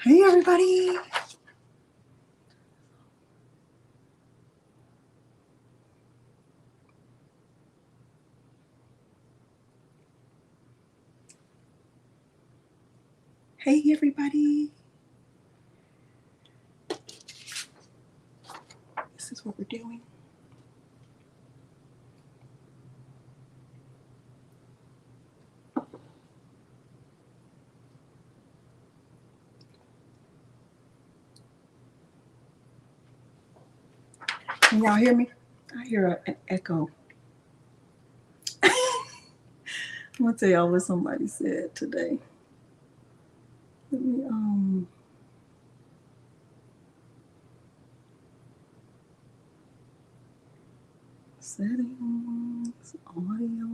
Hey, everybody. Hey, everybody. This is what we're doing. Can y'all hear me? I hear an echo. I'm going to tell y'all what somebody said today. Let me, settings, audio.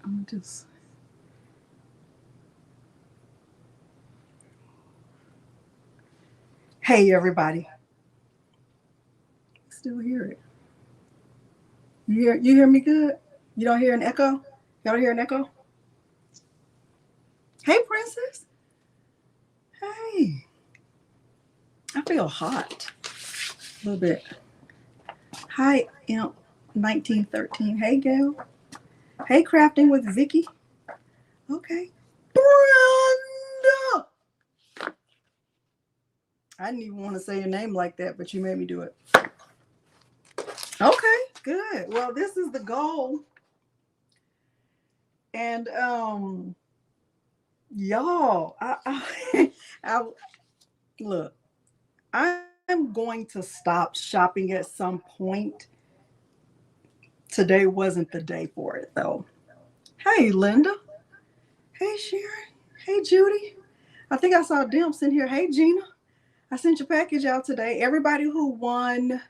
I'm just. Hey, everybody. Still hear it. You hear me good? You don't hear an echo? Y'all hear an echo? Hey, Princess. Hey. I feel hot. A little bit. Hi, 1913. Hey, Gail. Hey, Crafting with Vicky. Okay. Brenda. I didn't even want to say your name like that, but you made me do it. Okay, good. Well, this is the goal. And y'all, look, I'm going to stop shopping at some point. Today wasn't the day for it, though. Hey, Linda. Hey, Sharon. Hey, Judy. I think I saw Dimps in here. Hey, Gina. I sent your package out today. Everybody who won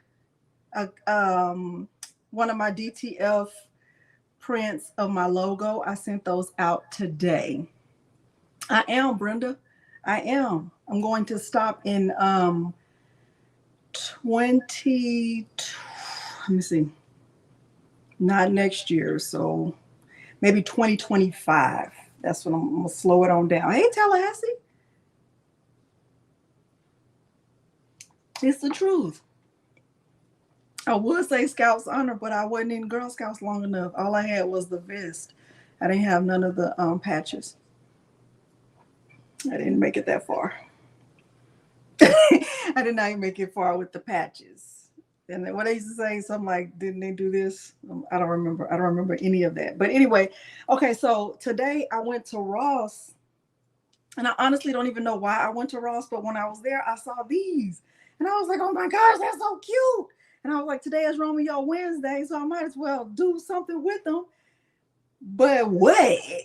one of my DTF prints of my logo, I sent those out today. I am, Brenda. I am. I'm going to stop in 20. Let me see. Not next year, so maybe 2025. That's when I'm gonna slow it on down. Hey, Tallahassee. It's the truth. I would say Scouts Honor, but I wasn't in Girl Scouts long enough. All I had was the vest. I didn't have none of the patches. I didn't make it that far. I did not even make it far with the patches. And then what they used to say, something like, didn't they do this? I don't remember. I don't remember any of that. But anyway, okay, so today I went to Ross. And I honestly don't even know why I went to Ross, but when I was there, I saw these. And I was like, oh my gosh, that's so cute. And I was like, today is Romeo Wednesday, so I might as well do something with them. But wait.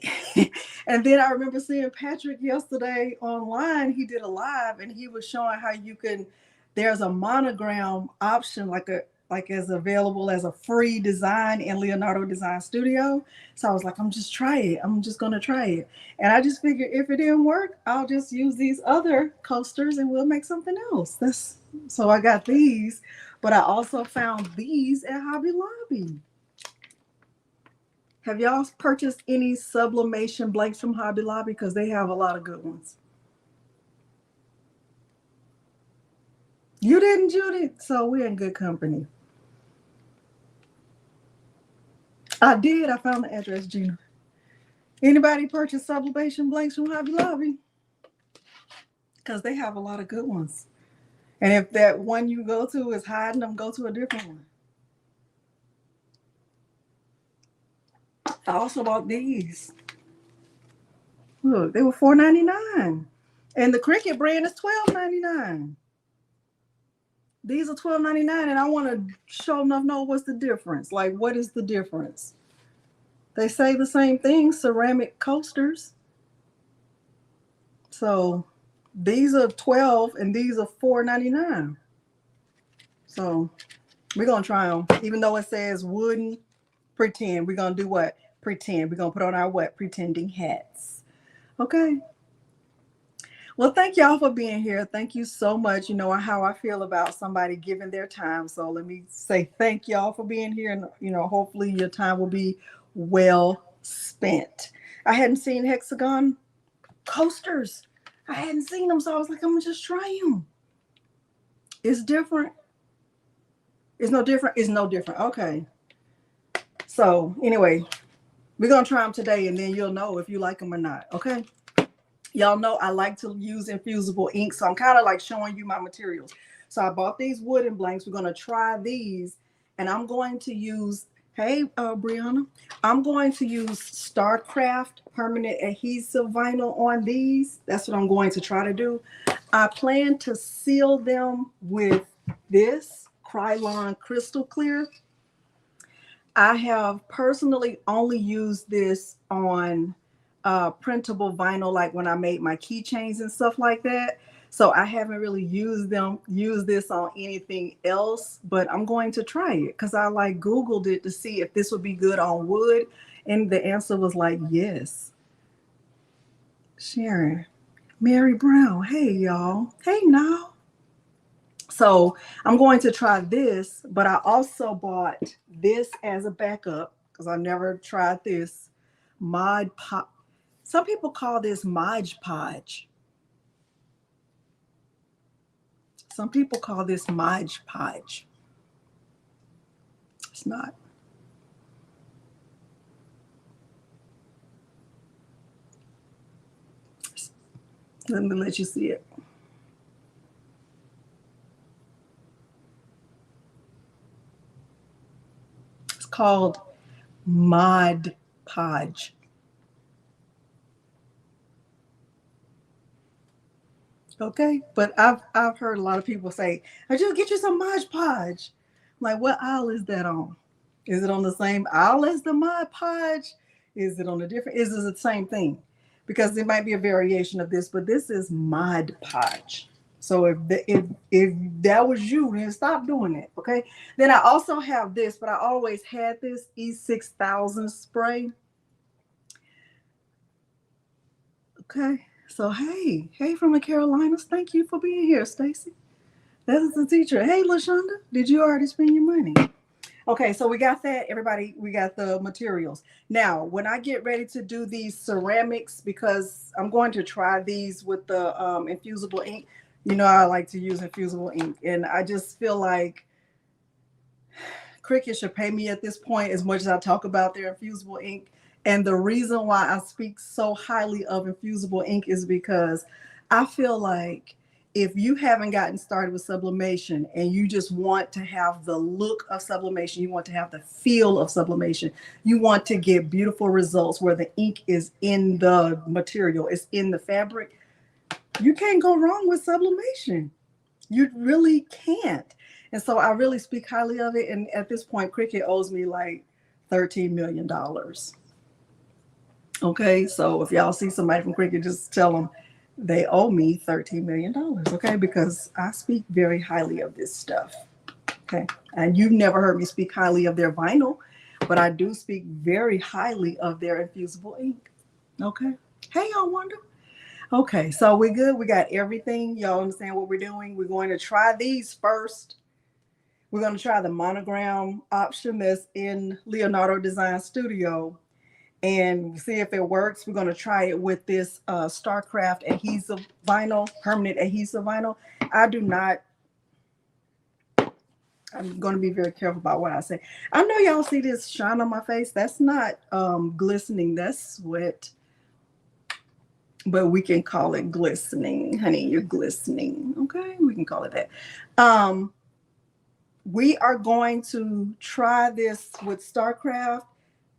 And then I remember seeing Patrick yesterday online. He did a live and he was showing how you can, there's a monogram option, like as available as a free design in Leonardo Design Studio. So I was like, I'm just gonna try it. And I just figured if it didn't work, I'll just use these other coasters and we'll make something else. So I got these, but I also found these at Hobby Lobby. Have y'all purchased any sublimation blanks from Hobby Lobby? Because they have a lot of good ones. You didn't, Judy? So we're in good company. I did. I found the address, Gina. Anybody purchase sublimation blanks from Hobby Lobby? Because they have a lot of good ones. And if that one you go to is hiding them, go to a different one. I also bought these. Look, they were $4.99. And the Cricut brand is $12.99. These are $12.99, and I want to show enough know what's the difference. Like, what is the difference? They say the same thing, ceramic coasters. So these are $12 and these are $4.99. So we're gonna try them, even though it says wooden. Pretend. We're gonna do what? Pretend. We're gonna put on our what? Pretending hats. Okay. Well, thank y'all for being here. Thank you so much. You know how I feel about somebody giving their time. So let me say thank y'all for being here. And, hopefully your time will be well spent. I hadn't seen hexagon coasters. I hadn't seen them. So I was like, I'm going to just try them. It's different. It's no different. It's no different. Okay. So anyway, we're going to try them today and then you'll know if you like them or not. Okay. Y'all know I like to use infusible ink, so I'm kind of like showing you my materials. So I bought these wooden blanks. We're going to try these, and I'm going to use, hey, Brianna, I'm going to use StarCraft permanent adhesive vinyl on these. That's what I'm going to try to do. I plan to seal them with this Krylon Crystal Clear. I have personally only used this on printable vinyl, like when I made my keychains and stuff like that. So I haven't really used this on anything else, but I'm going to try it because I like Googled it to see if this would be good on wood. And the answer was like, yes. Sharon, Mary Brown. Hey, y'all. Hey, now. So I'm going to try this, but I also bought this as a backup because I never tried this. Mod Podge. Some people call this Mod Podge. Some people call this Mod Podge. It's not. Let me let you see it. It's called Mod Podge. Okay, but I've heard a lot of people say, "I just get you some Mod Podge." I'm like, what aisle is that on? Is it on the same aisle as the Mod Podge? Is it on a different? Is it the same thing? Because it might be a variation of this, but this is Mod Podge. So if that was you, then stop doing it. Okay. Then I also have this, but I always had this E6000 spray. Okay. So hey from the Carolinas, thank you for being here, Stacy. That is the teacher. Hey, LaShonda, did you already spend your money? Okay, so we got that. Everybody, we got the materials. Now, when I get ready to do these ceramics, because I'm going to try these with the infusible ink, I like to use infusible ink. And I just feel like Cricut should pay me at this point as much as I talk about their infusible ink. And the reason why I speak so highly of infusible ink is because I feel like if you haven't gotten started with sublimation and you just want to have the look of sublimation, you want to have the feel of sublimation, you want to get beautiful results where the ink is in the material, it's in the fabric, you can't go wrong with sublimation. You really can't. And so I really speak highly of it. And at this point, Cricut owes me like $13 million. Okay, so if y'all see somebody from Cricut, just tell them they owe me $13 million. Okay, because I speak very highly of this stuff. Okay, and you've never heard me speak highly of their vinyl, but I do speak very highly of their infusible ink. Okay, hey, y'all wonder. Okay, so we're good. We got everything. Y'all understand what we're doing? We're going to try these first. We're going to try the monogram option that's in Leonardo Design Studio and see if it works. We're going to try it with this StarCraft adhesive vinyl, permanent adhesive vinyl. I'm going to be very careful about what I say. I know y'all see this shine on my face. That's not glistening. That's sweat. But we can call it glistening. Honey, you're glistening. Okay, we can call it that. We are going to try this with StarCraft.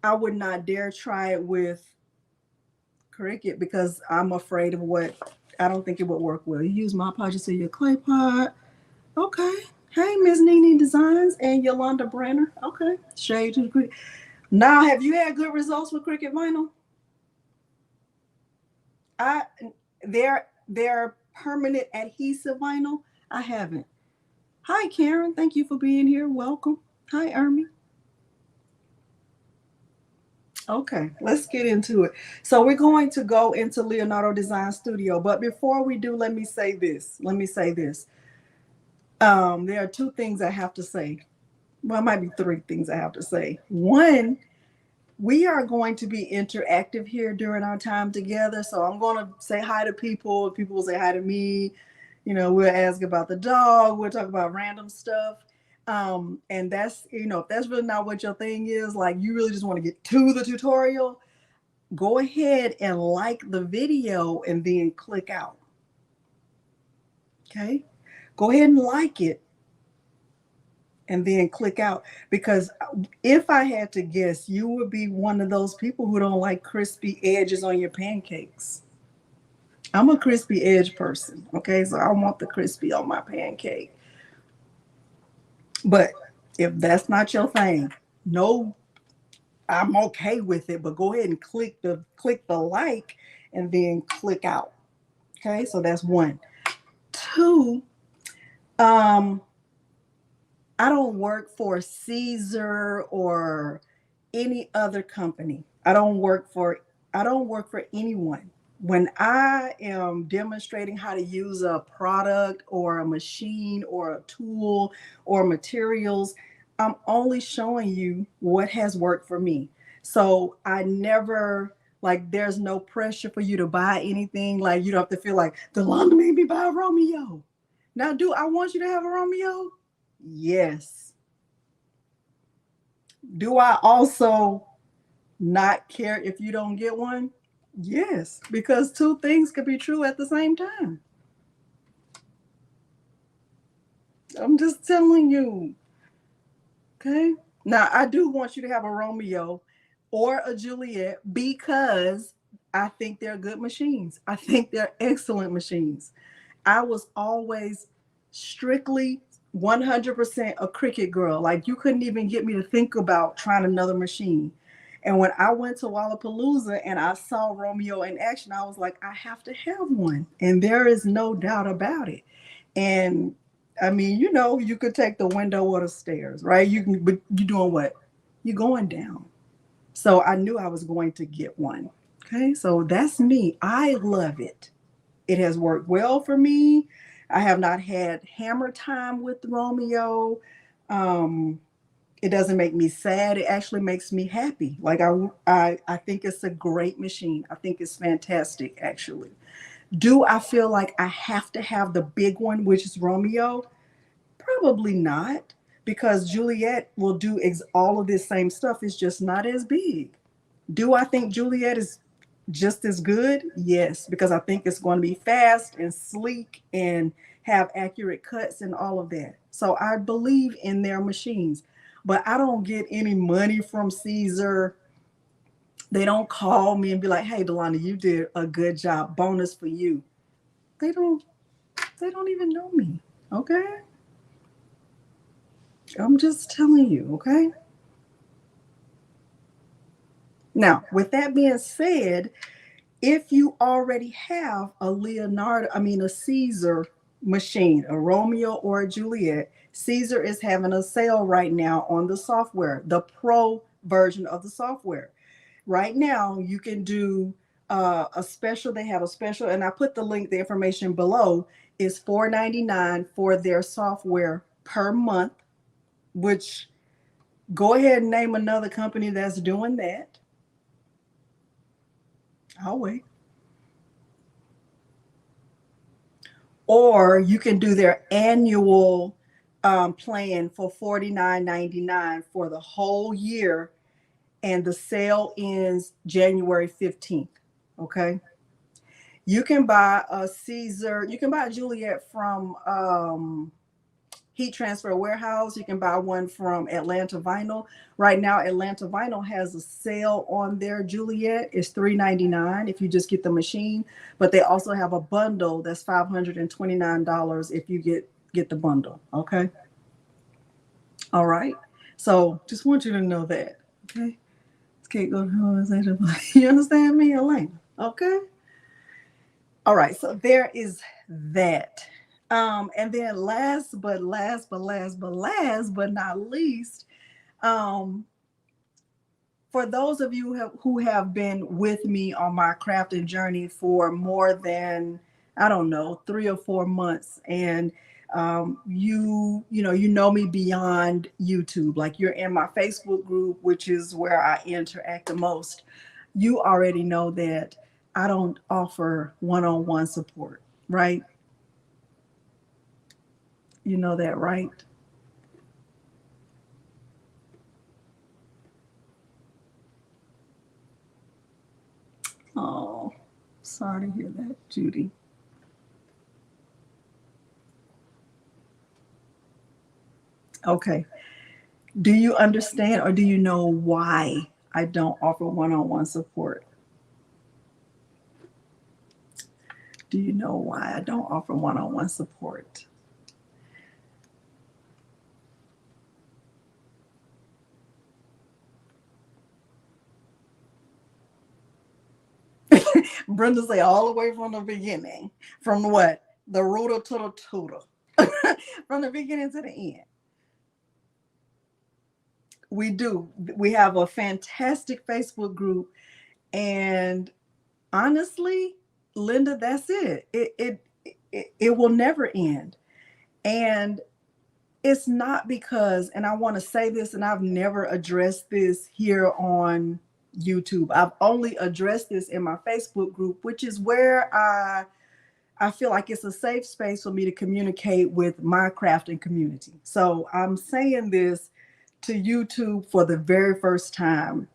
I would not dare try it with Cricut because I'm afraid of I don't think it would work well. You use my pot, you see your clay pot. Okay. Hey, Miss Nene Designs and Yolanda Brenner. Okay. Shade to the Cricut. Now, have you had good results with Cricut vinyl? They're permanent adhesive vinyl. I haven't. Hi, Karen. Thank you for being here. Welcome. Hi, Ermi. Okay, let's get into it. So we're going to go into Leonardo Design Studio, but before we do, let me say this. There are two things I have to say. Well, it might be three things I have to say. One, we are going to be interactive here during our time together. So I'm going to say hi to people. People will say hi to me. You know, we'll ask about the dog. We'll talk about random stuff. And that's, if that's really not what your thing is, like you really just want to get to the tutorial, go ahead and like the video and then click out. Okay. Go ahead and like it and then click out, because if I had to guess, you would be one of those people who don't like crispy edges on your pancakes. I'm a crispy edge person. Okay. So I want the crispy on my pancake. But if that's not your thing, no, I'm okay with it, but go ahead and click the like and then click out. Okay, so that's one. Two, I don't work for Siser or any other company. I don't work for anyone. When I am demonstrating how to use a product or a machine or a tool or materials, I'm only showing you what has worked for me. So I never, like, there's no pressure for you to buy anything. Like, you don't have to feel like Delonda made me buy a Romeo. Now, do I want you to have a Romeo? Yes. Do I also not care if you don't get one? Yes, because two things could be true at the same time. I'm just telling you. Okay. Now, I do want you to have a Romeo or a Juliet because I think they're good machines. I think they're excellent machines. I was always strictly 100% a Cricut girl. Like, you couldn't even get me to think about trying another machine. And when I went to Wallapalooza and I saw Romeo in action, I was like, I have to have one. And there is no doubt about it. And I mean, you could take the window or the stairs, right? But you're doing what? You're going down. So I knew I was going to get one. Okay, so that's me. I love it. It has worked well for me. I have not had hammer time with Romeo. Um, it doesn't make me sad. It actually makes me happy. Like, I think it's a great machine. I think it's fantastic, actually. Do I feel like I have to have the big one, which is Romeo? Probably not, because Juliet will do all of this same stuff. It's just not as big. Do I think Juliet is just as good? Yes, because I think it's going to be fast and sleek and have accurate cuts and all of that. So I believe in their machines, but I don't get any money from Siser. They don't call me and be like, "Hey, Delonda, you did a good job. Bonus for you." They don't. They don't even know me. Okay. I'm just telling you. Okay. Now, with that being said, if you already have a Siser machine, a Romeo or a Juliet, Siser is having a sale right now on the software, the pro version of the software. Right now, you can do a special. They have a special, and I put the information below. Is $4.99 for their software per month, which, go ahead and name another company that's doing that. I'll wait. Or you can do their annual plan for $49.99 for the whole year, and the sale ends January 15th. Okay. You can buy a Siser, you can buy a Juliet from Heat Transfer Warehouse. You can buy one from Atlanta Vinyl. Right now, Atlanta Vinyl has a sale on their Juliet. It's $3.99 if you just get the machine, but they also have a bundle that's $529 if you get the bundle. Okay. All right. So just want you to know that. Okay. Can't go to you understand me, Elena? Okay. All right. So there is that. And then last but not least, for for those of you who have been with me on my crafting journey for more than, I don't know, 3 or 4 months, and you know me beyond YouTube, like you're in my Facebook group, which is where I interact the most. You already know that I don't offer one-on-one support, right? You know that, right? Oh, sorry to hear that, Judy. Okay. Do you understand, or do you know why I don't offer one-on-one support? Do you know why I don't offer one-on-one support? Brenda say all the way from the beginning. From what? The rooter to the tutor. From the beginning to the end. We do. We have a fantastic Facebook group. And honestly, Linda, that's it. It will never end. And it's not because, and I want to say this, and I've never addressed this here on YouTube. I've only addressed this in my Facebook group, which is where I feel like it's a safe space for me to communicate with my crafting community. So I'm saying this to YouTube for the very first time.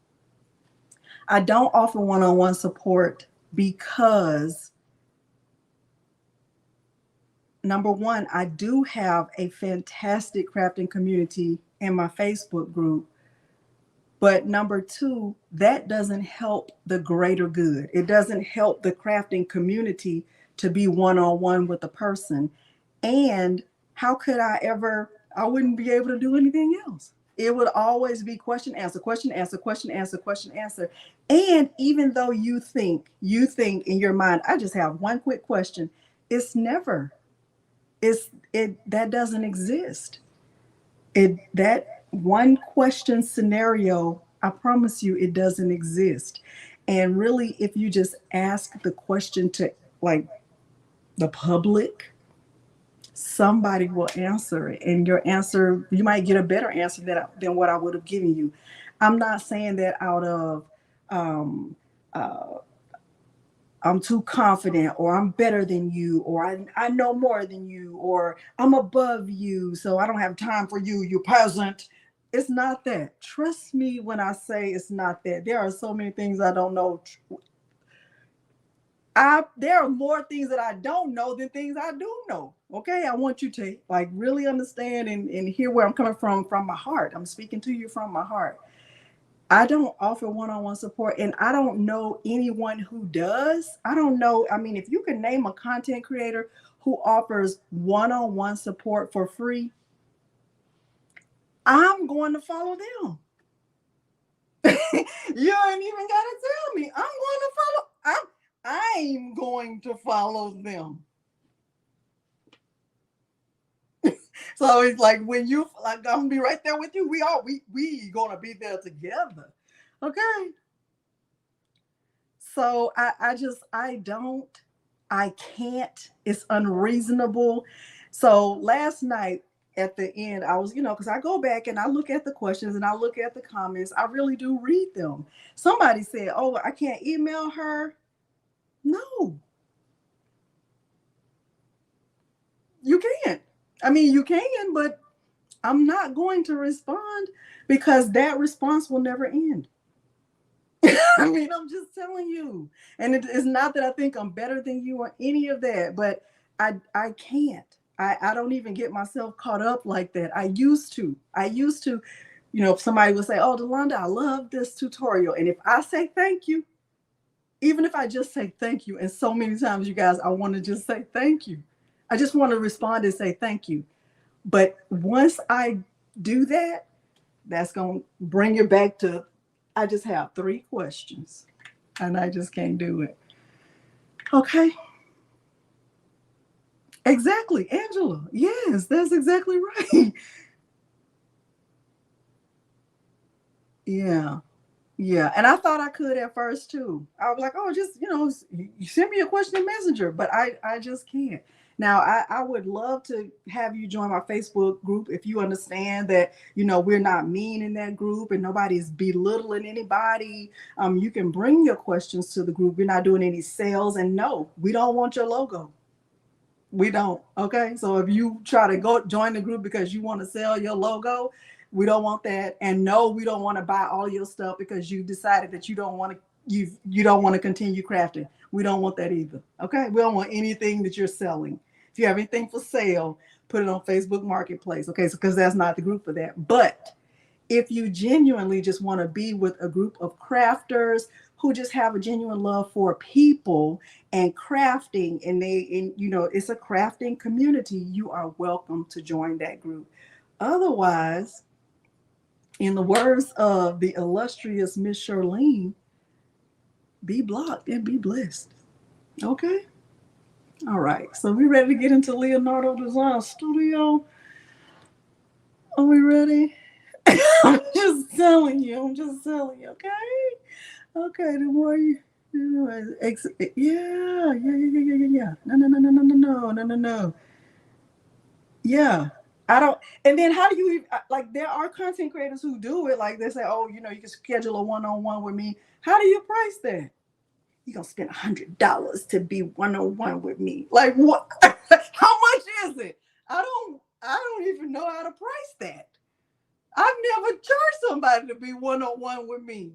I don't offer one-on-one support because, number one, I do have a fantastic crafting community in my Facebook group. But number two, that doesn't help the greater good. It doesn't help the crafting community to be one-on-one with a person. And how could I wouldn't be able to do anything else. It would always be question, answer, question, answer, question, answer, question, answer. And even though you think in your mind, I just have one quick question, it's never, that doesn't exist. That one question scenario, I promise you, it doesn't exist. And really, if you just ask the question to like the public, somebody will answer it. And your answer, you might get a better answer than what I would have given you. I'm not saying that out of I'm too confident, or I'm better than you, or I know more than you, or I'm above you, so I don't have time for you, you peasant. It's not that. Trust me when I say it's not that. There are so many things I don't know. There are more things that I don't know than things I do know. Okay, I want you to like really understand and hear where I'm coming from my heart. I'm speaking to you from my heart. I don't offer one-on-one support, and I don't know anyone who does. I don't know. I mean, if you can name a content creator who offers one-on-one support for free, I'm going to follow them. You ain't even got to tell me. I'm going to follow them. So it's like when you like, I'm gonna be right there with you. We gonna be there together. Okay. So I can't. It's unreasonable. So last night at the end, I was, because I go back and I look at the questions and I look at the comments. I really do read them. Somebody said, "Oh, I can't email her." No, you can't. I mean, you can, but I'm not going to respond because that response will never end. I mean, I'm just telling you. And it's not that I think I'm better than you or any of that, but I can't. I don't even get myself caught up like that. I used to, if somebody would say, "Oh, Delonda, I love this tutorial." And if I say thank you, even if I just say thank you, and so many times, you guys, I want to just say thank you. I just want to respond and say thank you. But once I do that, that's going to bring it back to, I just have 3 questions and I just can't do it. Okay. Exactly, Angela. Yes, that's exactly right. Yeah. Yeah, and I thought I could at first too. I was like, oh, just you send me a question in Messenger, but I just can't. Now I would love to have you join my Facebook group if you understand that we're not mean in that group and nobody's belittling anybody. You can bring your questions to the group. We're not doing any sales, and no, we don't want your logo. We don't. Okay. So if you try to go join the group because you want to sell your logo, we don't want that. And no, we don't want to buy all your stuff because you decided that you don't want to continue crafting. We don't want that either. Okay. We don't want anything that you're selling. If you have anything for sale, put it on Facebook Marketplace. Okay. So because that's not the group for that. But if you genuinely just want to be with a group of crafters who just have a genuine love for people and crafting, and it's a crafting community, you are welcome to join that group. Otherwise, in the words of the illustrious Miss Charlene, be blocked and be blessed. Okay. All right. So we ready to get into Leonardo Design Studio? Are we ready? I'm just telling you. I'm just telling you. Okay. Okay. The more yeah. No. Yeah. I don't. And then how do you like? There are content creators who do it. Like they say, oh, you can schedule a one-on-one with me. How do you price that? You gonna spend $100 to be one-on-one with me? Like what? How much is it? I don't even know how to price that. I've never charged somebody to be one-on-one with me.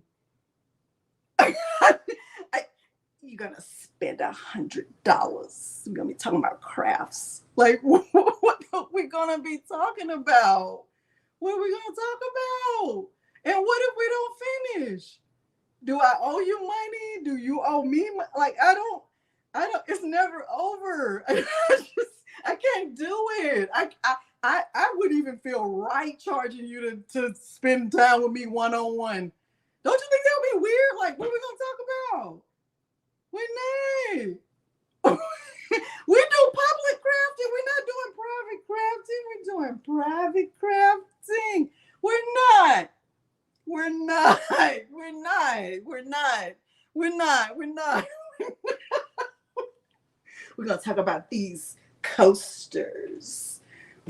You're gonna spend $100. We're gonna be talking about crafts. Like what are we gonna be talking about? What are we gonna talk about? And what if we don't finish? Do I owe you money? Do you owe me? Like I don't. It's never over. I can't do it. I would even feel right charging you to spend time with me one on one. Don't you think that would be weird? Like, what are we gonna talk about? We need. We do public crafting. We're not doing private crafting. We're doing private crafting. We're not. We're not. We're not. We're not. We're not. We're not. We're gonna talk about these coasters.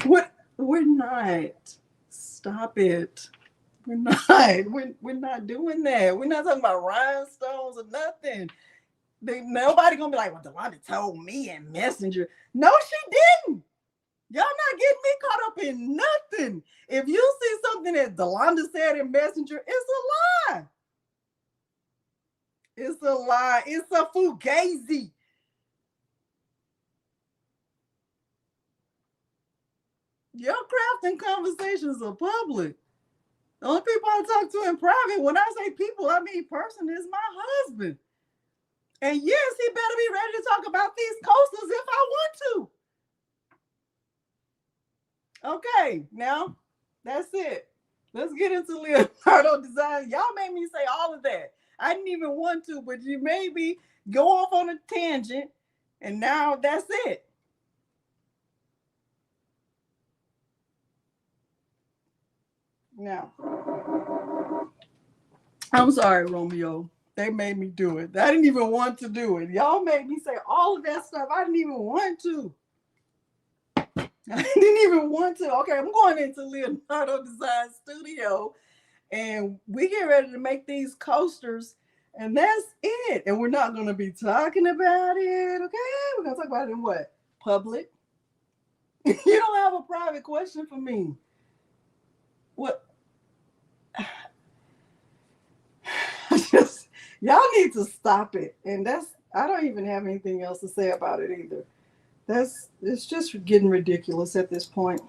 What? We're not. Stop it. We're not. We're not doing that. We're not talking about rhinestones or nothing. Nobody gonna be like, well, Delonda told me in Messenger. No, she didn't. Y'all not getting me caught up in nothing. If you see something that Delonda said in Messenger, it's a lie. It's a lie. It's a fugazi. Your crafting conversations are public. The only people I talk to in private, when I say people, I mean person, is my husband. And yes, he better be ready to talk about these coasters if I want to. Okay, now that's it. Let's get into Leonardo Design. Y'all made me say all of that. I didn't even want to, but you made me go off on a tangent, and now that's it. Now, I'm sorry, Romeo. They made me do it. I didn't even want to do it. Y'all made me say all of that stuff. I didn't even want to. I didn't even want to. Okay, I'm going into Leonardo Design Studio, and we get ready to make these coasters, and that's it. And we're not going to be talking about it. Okay, we're going to talk about it in what? Public. You don't have a private question for me. What? Y'all need to stop it. And I don't even have anything else to say about it either. It's just getting ridiculous at this point.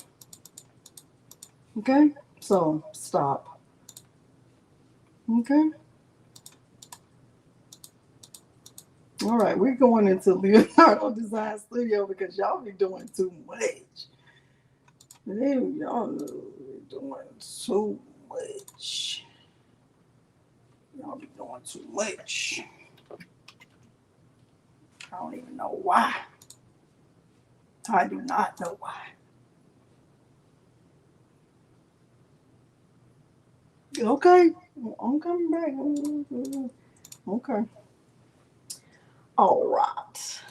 Okay? So stop. Okay? All right, we're going into Leonardo Design Studio because y'all be doing too much. Y'all be doing too much. Y'all be doing too much. I don't even know why. I do not know why. Okay, I'm coming back. Okay. All right.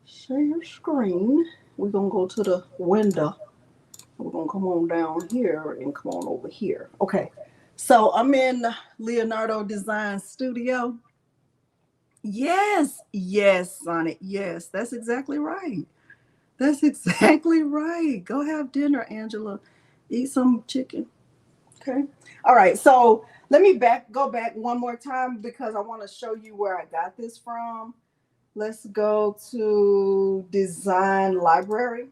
Share your screen. We're gonna go to the window. We're gonna come on down here and come on over here. Okay. So I'm in Leonardo Design Studio. Yes, yes, Sonic. Yes, that's exactly right. That's exactly right. Go have dinner, Angela. Eat some chicken. Okay. All right. So let me go back one more time because I want to show you where I got this from. Let's go to Design Library.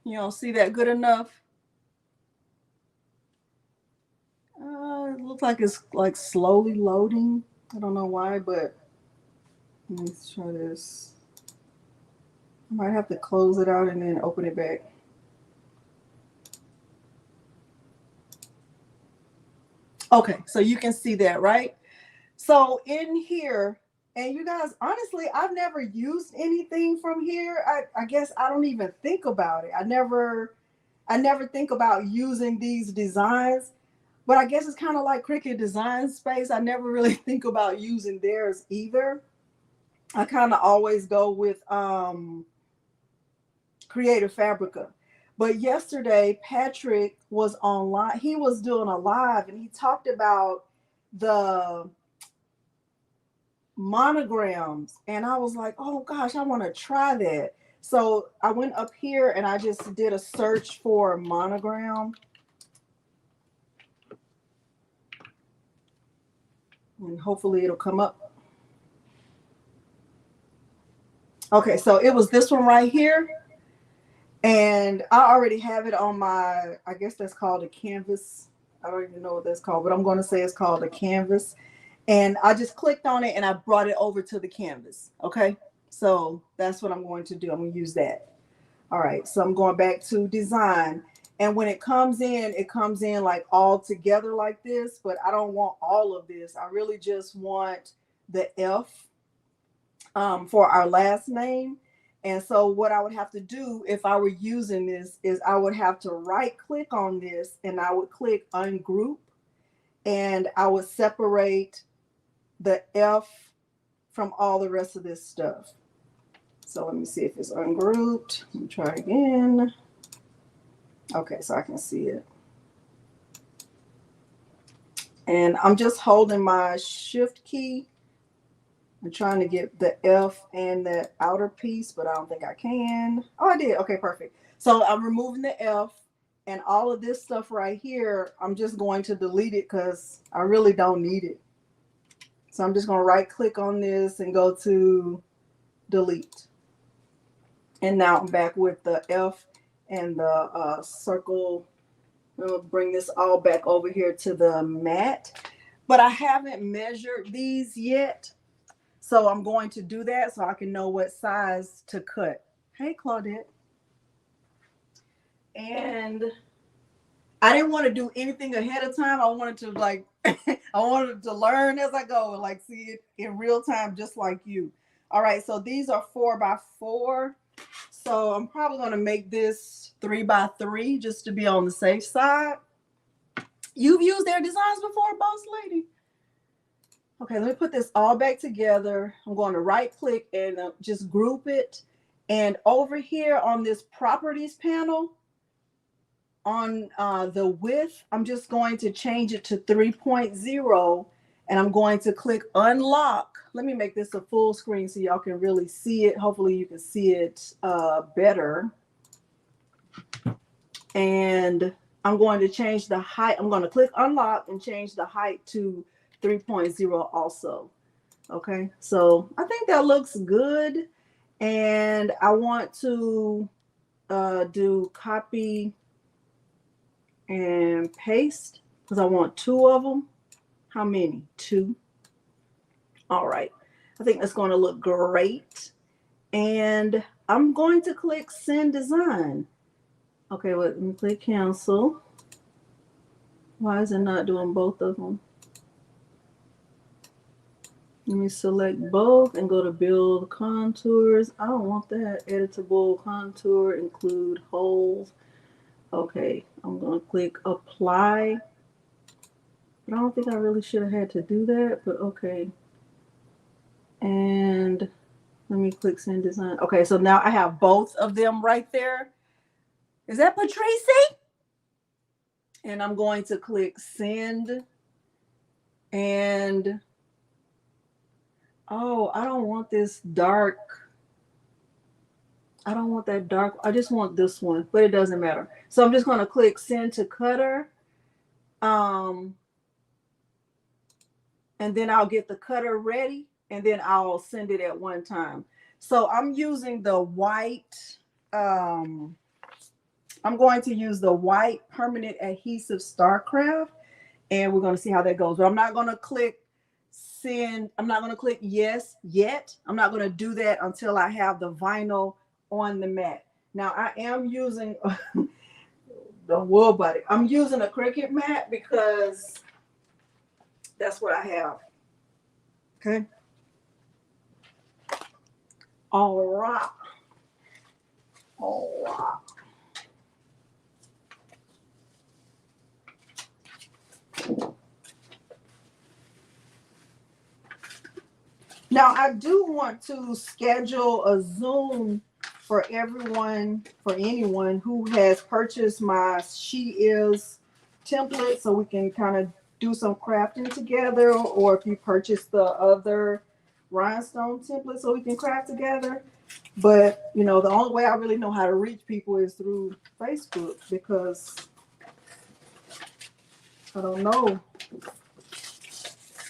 You don't see that good enough? It looks like it's like slowly loading. I don't know why, but let's try this. I might have to close it out and then open it back. Okay, so you can see that, right? So in here, and you guys, honestly, I've never used anything from here. I guess I don't even think about it. I never think about using these designs, but I guess it's kind of like Cricut Design Space. I never really think about using theirs either. I kind of always go with Creative Fabrica. But yesterday, Patrick was online. He was doing a live and he talked about the monograms. And I was like, oh gosh, I want to try that. So I went up here and I just did a search for monogram. And hopefully it'll come up. Okay, so it was this one right here. And I already have it on my, I guess that's called a canvas. I don't even know what that's called, but I'm going to say it's called a canvas. And I just clicked on it and I brought it over to the canvas. Okay, so that's what I'm going to do. I'm going to use that. All right, so I'm going back to design. And when it comes in like all together like this, but I don't want all of this. I really just want the F for our last name. And so what I would have to do if I were using this is I would have to right click on this and I would click ungroup and I would separate the F from all the rest of this stuff. So let me see if it's ungrouped. Let me try again. Okay, so I can see it. And I'm just holding my shift key. I'm trying to get the F and that outer piece, but I don't think I can. Oh, I did. Okay, perfect. So I'm removing the F and all of this stuff right here. I'm just going to delete it because I really don't need it. So I'm just going to right click on this and go to delete. And now I'm back with the F and the circle. We'll bring this all back over here to the mat. But I haven't measured these yet. So I'm going to do that so I can know what size to cut. Hey, Claudette. And I didn't want to do anything ahead of time. I wanted to I wanted to learn as I go and like see it in real time, just like you. All right, so these are 4x4. So I'm probably going to make this 3x3 just to be on the safe side. You've used their designs before, boss lady? Okay, let me put this all back together. I'm going to right click and just group it. And over here on this properties panel, on the width, I'm just going to change it to 3.0 and I'm going to click unlock. Let me make this a full screen so y'all can really see it. Hopefully you can see it better. And I'm going to change the height. I'm going to click unlock and change the height to 3.0 also. Okay, so I think that looks good. And I want to do copy and paste because I want 2 of them. How many? 2. All right. I think that's going to look great. And I'm going to click send design. Okay, let me click cancel. Why is it not doing both of them? Let me select both and go to build contours. I don't want that. Editable contour, include holes. Okay, I'm gonna click apply. But I don't think I really should have had to do that, but okay. And let me click send design. Okay, so now I have both of them right there. Is that Patrice? And I'm going to click send. And oh, I don't want this dark. I don't want that dark. I just want this one, but it doesn't matter. So I'm just going to click send to cutter. And then I'll get the cutter ready, and then I'll send it at one time. So I'm using the white. I'm going to use the white permanent adhesive Starcraft, and we're going to see how that goes. But I'm not going to click send. I'm not going to click yes yet. I'm not going to do that until I have the vinyl on the mat. Now I am using the wool body. I'm using a Cricut mat because that's what I have. Okay. All right. All right. Now I do want to schedule a Zoom for everyone, for anyone who has purchased my She Is template, so we can kind of do some crafting together, or if you purchase the other rhinestone template so we can craft together. But you know, the only way I really know how to reach people is through Facebook, because I don't know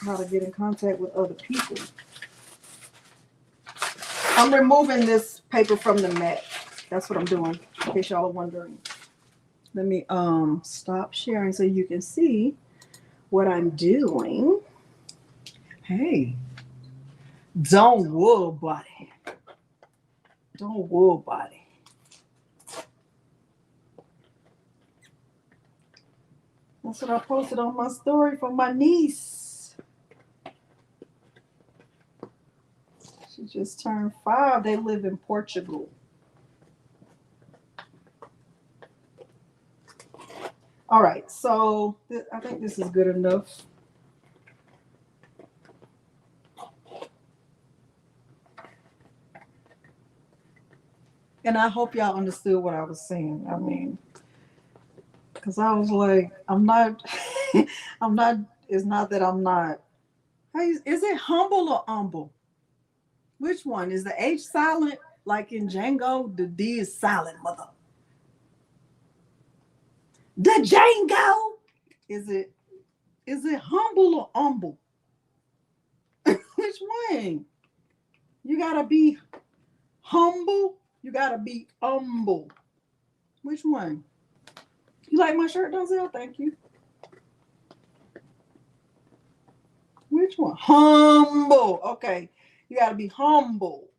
how to get in contact with other people. I'm removing this paper from the mat. That's what I'm doing, in case y'all are wondering. Let me stop sharing so you can see what I'm doing. Hey, don't wool body. Don't wool body. That's what I posted on my story for my niece. She just turned 5. They live in Portugal. All right, so I think this is good enough. And I hope y'all understood what I was saying. I mean, because I was like, I'm not, I'm not, it's not that I'm not. Is it humble or humble? Which one? Is the H silent like in Django? The D is silent, mother. The Django? Is it humble or humble? Which one? You gotta be humble. You gotta be humble. Which one? You like my shirt, Donzel? Thank you. Which one? Humble. Okay. You gotta be humble.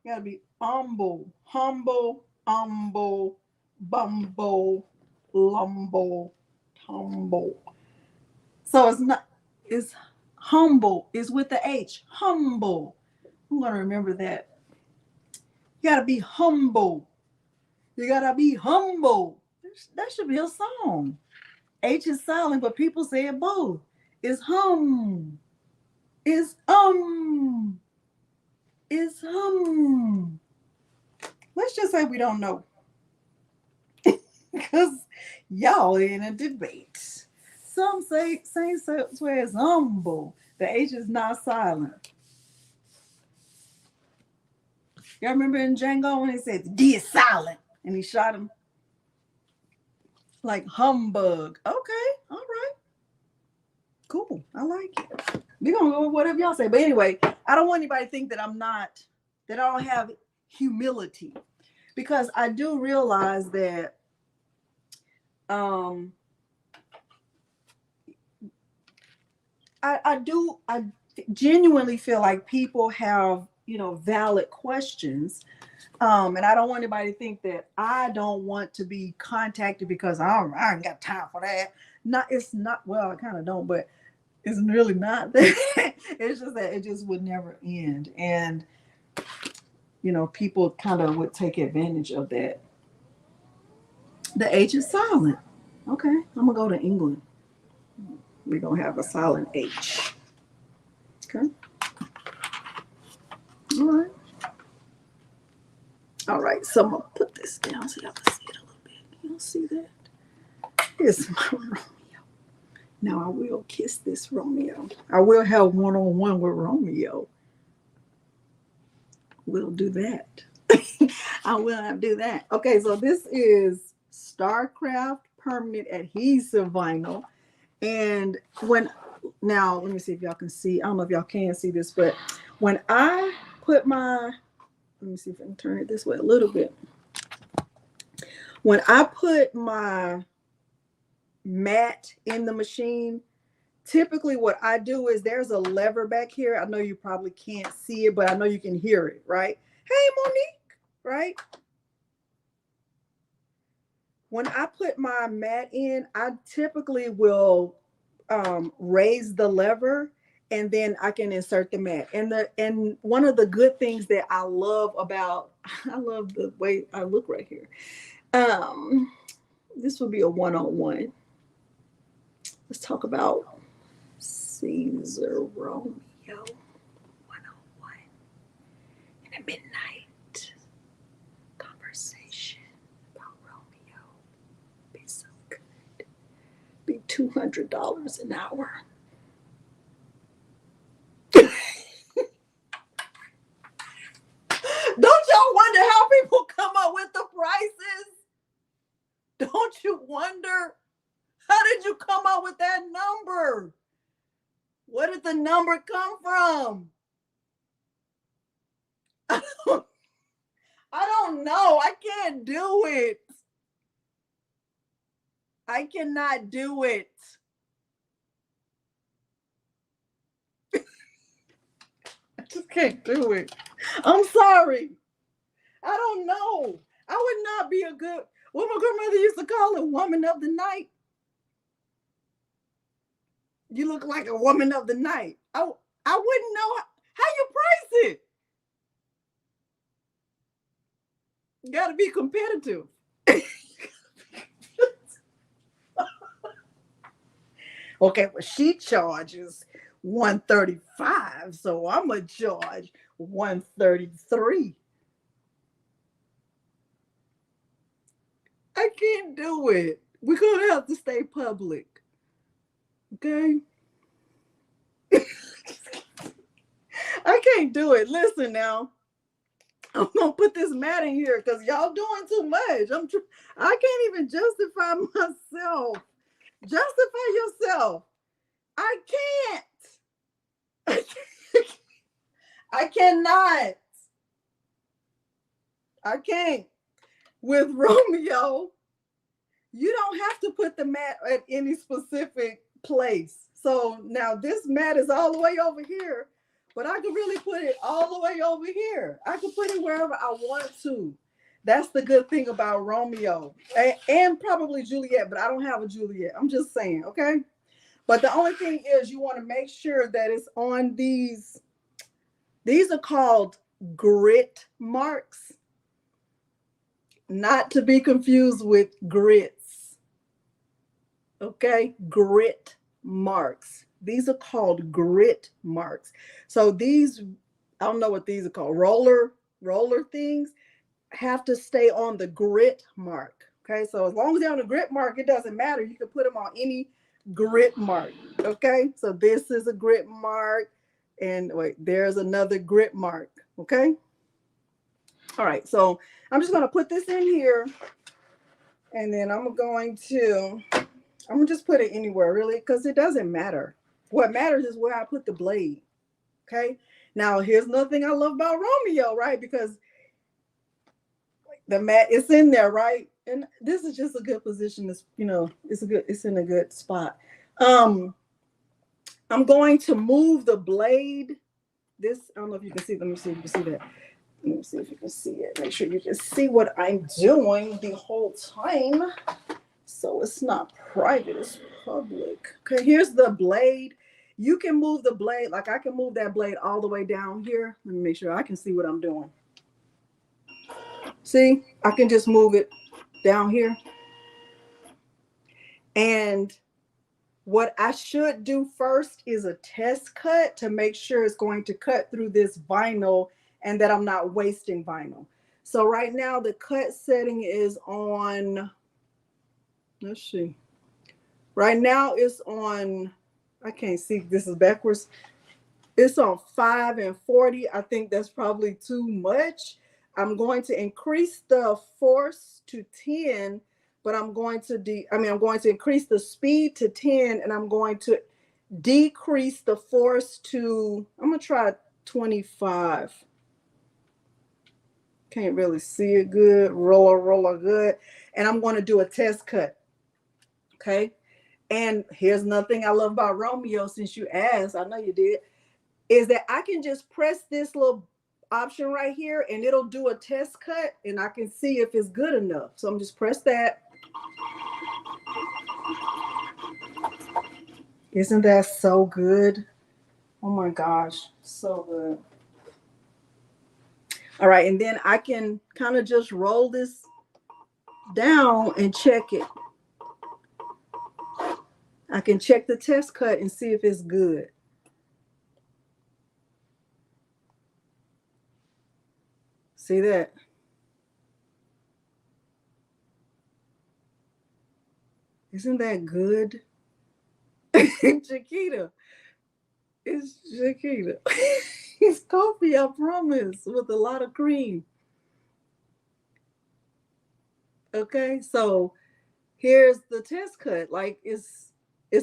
You gotta be humble. Humble, humble, bumble, lumble, tumble. So it's humble. It's with the H. Humble. I'm gonna remember that. You gotta be humble. You gotta be humble. That should be a song. H is silent, but people say it both. It's hum. It's It's Let's just say we don't know. Because y'all in a debate. Some say swear it's humble. The H is not silent. Y'all remember in Django when he said the D is silent and he shot him? Like humbug. Okay, all right. Cool. I like it. We're gonna go with whatever y'all say. But anyway, I don't want anybody to think that that I don't have humility. Because I do realize that I genuinely feel like people have, valid questions. And I don't want anybody to think that I don't want to be contacted because I ain't got time for that. It's not, well, I kind of don't, but it's really not that. It's just that it just would never end. And, people kind of would take advantage of that. The H is silent. Okay, I'm gonna go to England. We're gonna have a silent H. Okay. All right. All right. So I'm gonna put this down so y'all can see it a little bit. Y'all see that? Here's my Romeo. Now I will kiss this Romeo. I will have one-on-one with Romeo. We'll do that. I will do that. Okay, so this is Starcraft permanent adhesive vinyl. And now let me see if y'all can see. I don't know if y'all can see this, but when I put let me see if I can turn it this way a little bit. When I put my mat in the machine, typically what I do is there's a lever back here. I know you probably can't see it, but I know you can hear it, right? Hey, Monique, right? When I put my mat in, I typically will raise the lever and then I can insert the mat. And one of the good things that I love the way I look right here. This would be a one-on-one. Let's talk about Siser Romeo 101 in a midnight conversation about Romeo. Be so good. Be $200 an hour. Don't y'all wonder how people come up with the prices? Don't you wonder? How did you come up with that number? Where did the number come from? I don't know. I can't do it. I cannot do it. I just can't do it. I'm sorry. I don't know. I would not be a good, what my grandmother used to call it, woman of the night. You look like a woman of the night. I wouldn't know how you price it. You got to be competitive. Okay, well, she charges $135, so I'm gonna charge $133. I can't do it. We're gonna have to stay public. Okay? I can't do it. Listen now. I'm gonna put this mat in here because y'all doing too much. I can't even justify myself. Justify yourself. I can't. I cannot. I can't. With Romeo, you don't have to put the mat at any specific place. So now this mat is all the way over here, but I could really put it all the way over here. I could put it wherever I want to. That's the good thing about Romeo and probably Juliet, but I don't have a Juliet. I'm just saying, okay? But the only thing is you want to make sure that it's on these. These are called grit marks, not to be confused with grits. Okay? Grit marks. These are called grit marks. So these, I don't know what these are called, roller things have to stay on the grit mark. Okay, so as long as they're on the grit mark, it doesn't matter. You can put them on any grit mark. Okay, so this is a grit mark, and wait, there's another grit mark. Okay, all right, so I'm just going to put this in here, and then I'm gonna just put it anywhere, really, because it doesn't matter. What matters is where I put the blade. Okay, now here's another thing I love about Romeo, right? Because the mat is in there, right? And this is just a good position. It's, it's in a good spot. I'm going to move the blade. This, I don't know if you can see. Let me see if you can see that. Let me see if you can see it. Make sure you can see what I'm doing the whole time. So it's not private, it's public. Okay, here's the blade. You can move the blade, like I can move that blade all the way down here. Let me make sure I can see what I'm doing. See, I can just move it down here. And what I should do first is a test cut to make sure it's going to cut through this vinyl and that I'm not wasting vinyl. So right now the cut setting is on, let's see. Right now it's on, I can't see, this is backwards. It's on 5 and 40. I think that's probably too much. I'm going to increase the force to 10, but I'm going to I'm going to increase the speed to 10, and I'm going to decrease the force to, I'm going to try 25. Can't really see it good. Roller good. And I'm going to do a test cut. Okay. And here's another thing I love about Romeo, since you asked, I know you did, is that I can just press this little option right here and it'll do a test cut and I can see if it's good enough. So I'm just press that. Isn't that so good? Oh my gosh, so good. All right, and then I can kind of just roll this down and check it. I can check the test cut and see if it's good. See that? Isn't that good? Chiquita. It's Chiquita. It's coffee, I promise, with a lot of cream. Okay, so here's the test cut. Like it's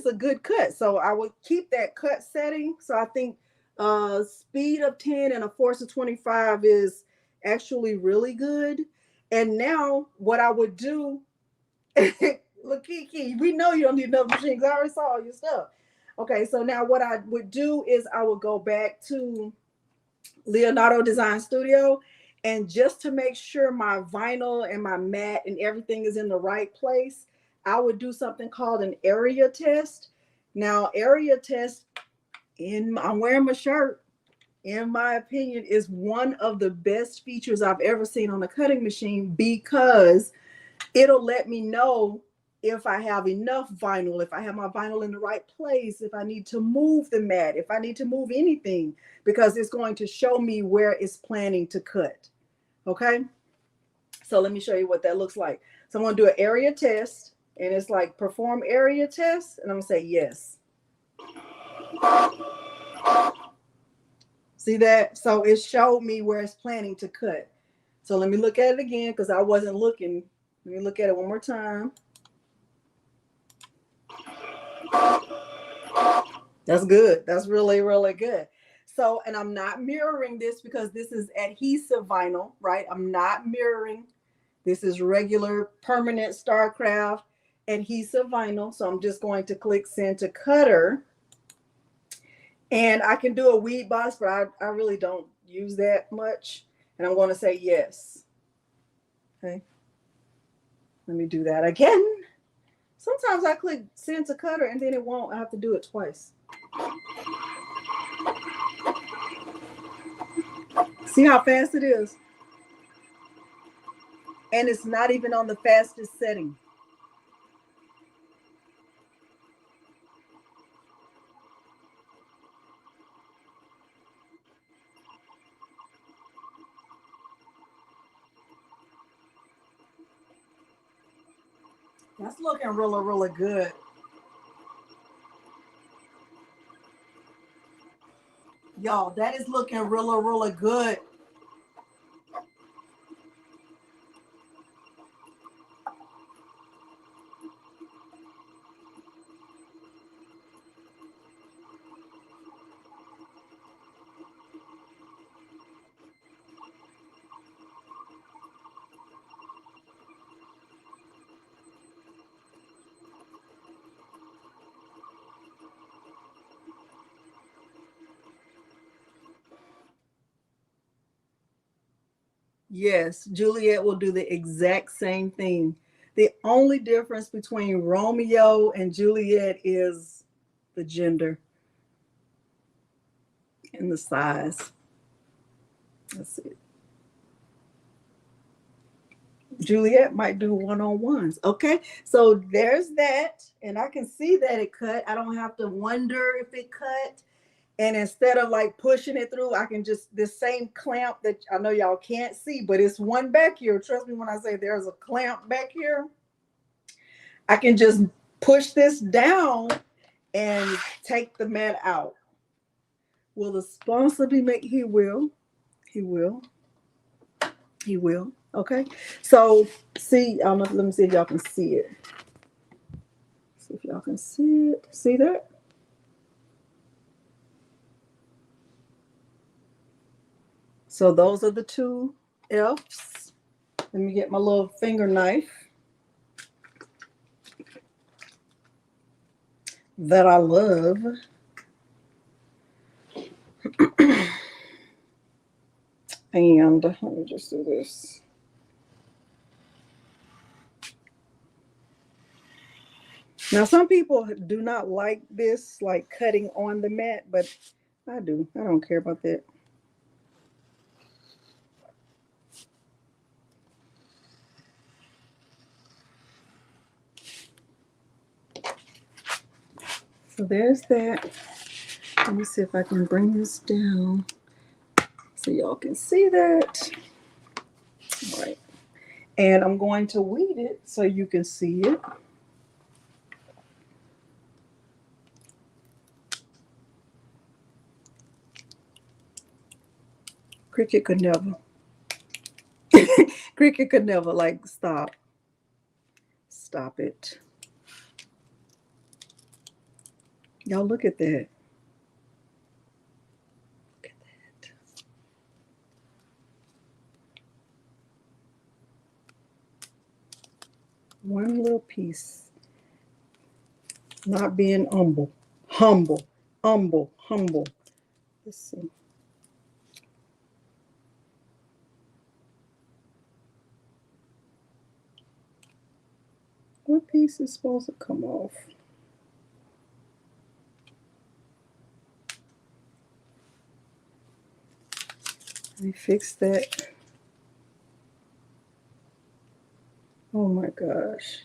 a good cut. So I would keep that cut setting. So I think speed of 10 and a force of 25 is actually really good. And now what I would do, look, Kiki, we know you don't need another machine because I already saw all your stuff. Okay, so now what I would do is I would go back to Leonardo Design Studio, and just to make sure my vinyl and my mat and everything is in the right place, I would do something called an area test. Now, area test, I'm wearing my shirt, in my opinion, is one of the best features I've ever seen on a cutting machine, because it'll let me know if I have enough vinyl, if I have my vinyl in the right place, if I need to move the mat, if I need to move anything, because it's going to show me where it's planning to cut. Okay. So let me show you what that looks like. So I'm going to do an area test, and it's like perform area test. And I'm going to say yes. See that? So it showed me where it's planning to cut. So let me look at it again because I wasn't looking. Let me look at it one more time. That's good. That's really, really good. So, and I'm not mirroring this because this is adhesive vinyl, right? I'm not mirroring. This is regular permanent StarCraft adhesive vinyl. So I'm just going to click send to cutter. And I can do a weed box, but I really don't use that much. And I'm going to say yes. Okay. Let me do that again. Sometimes I click send to cutter and then it won't. I have to do it twice. See how fast it is? And it's not even on the fastest setting. That's looking really, really good. Y'all, that is looking really, really good. Yes, Juliet will do the exact same thing. The only difference between Romeo and Juliet is the gender and the size. Let's see. Juliet might do one-on-ones. Okay, so there's that, and I can see that it cut. I don't have to wonder if it cut. And instead of like pushing it through, I can just this same clamp that I know y'all can't see, but it's one back here. Trust me when I say there's a clamp back here. I can just push this down and take the mat out. Will the sponsor be make? He will. He will. He will. Okay. So see, I don't know. Let me see if y'all can see it. See if y'all can see it. See that? So those are the two F's. Let me get my little finger knife that I love. And let me just do this. Now, some people do not like this, like cutting on the mat, but I do. I don't care about that. So there's that. Let me see if I can bring this down so y'all can see that. All right. And I'm going to weed it so you can see it. Cricket could never. Cricket could never like stop. Stop it. Y'all look at that. Look at that. One little piece. Not being humble. Humble. Humble. Humble. Let's see. What piece is supposed to come off? Let me fix that. Oh my gosh.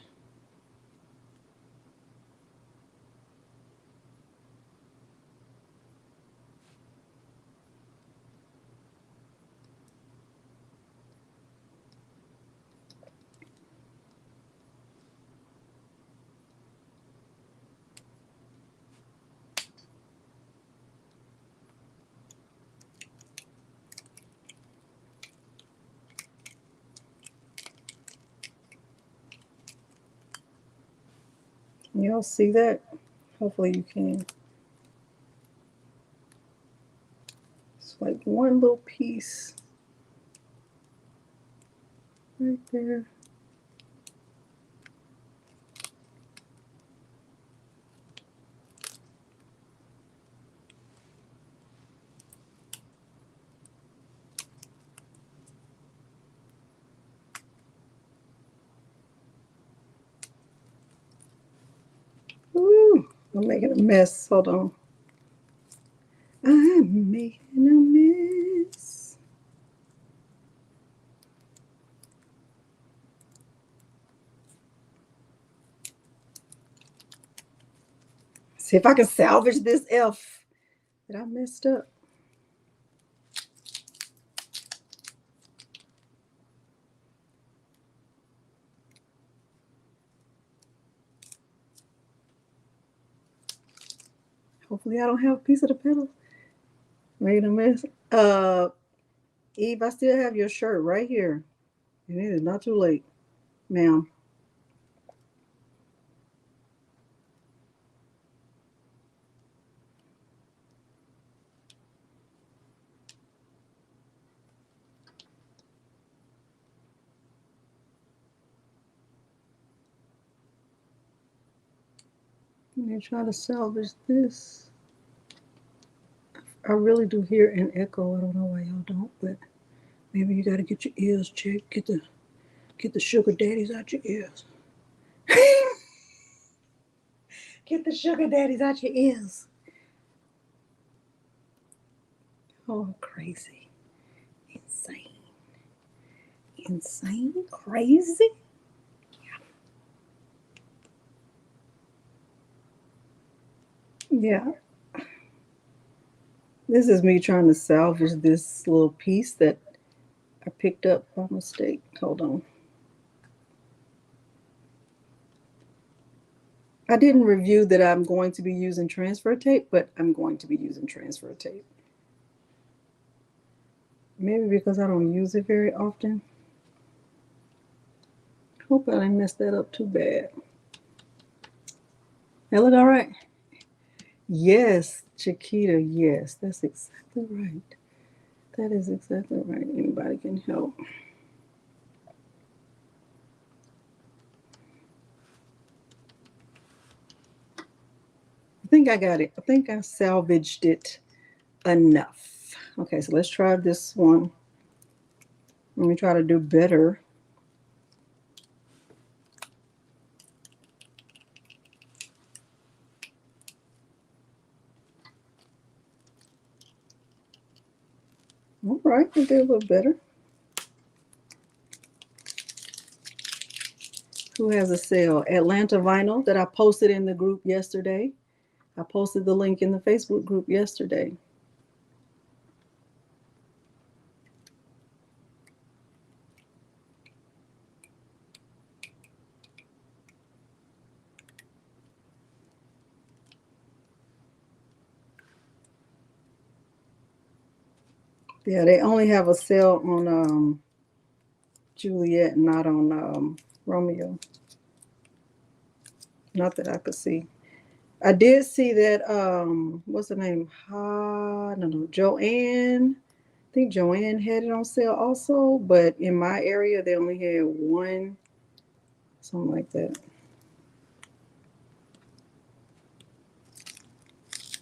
Y'all see that? Hopefully you can. It's like one little piece right there. Ooh, I'm making a mess. Hold on. I'm making a mess. See if I can salvage this F that I messed up. Hopefully I don't have a piece of the petal. Making a mess. Eve, I still have your shirt right here. And it is not too late, ma'am. Let me try to salvage this. I really do hear an echo. I don't know why y'all don't, but maybe you got to get your ears checked. Get the sugar daddies out your ears. Get the sugar daddies out your ears. Oh, crazy. Insane. insane, crazy? Yeah. This is me trying to salvage this little piece that I picked up by mistake. Hold on. I didn't review that I'm going to be using transfer tape, but I'm going to be using transfer tape. Maybe because I don't use it very often. Hope I didn't mess that up too bad. That look all right? Yes, Chiquita, yes, that's exactly right. That is exactly right. Anybody can help. I think I got it. I think I salvaged it enough. Okay, so let's try this one. Let me try to do better. All right, I did a little better. Who has a sale? Atlanta Vinyl that I posted in the group yesterday. I posted the link in the Facebook group yesterday. Yeah, they only have a sale on Juliet, not on Romeo. Not that I could see. I did see that what's her name? No, Joanne. I think Joanne had it on sale also, but in my area they only had one, something like that.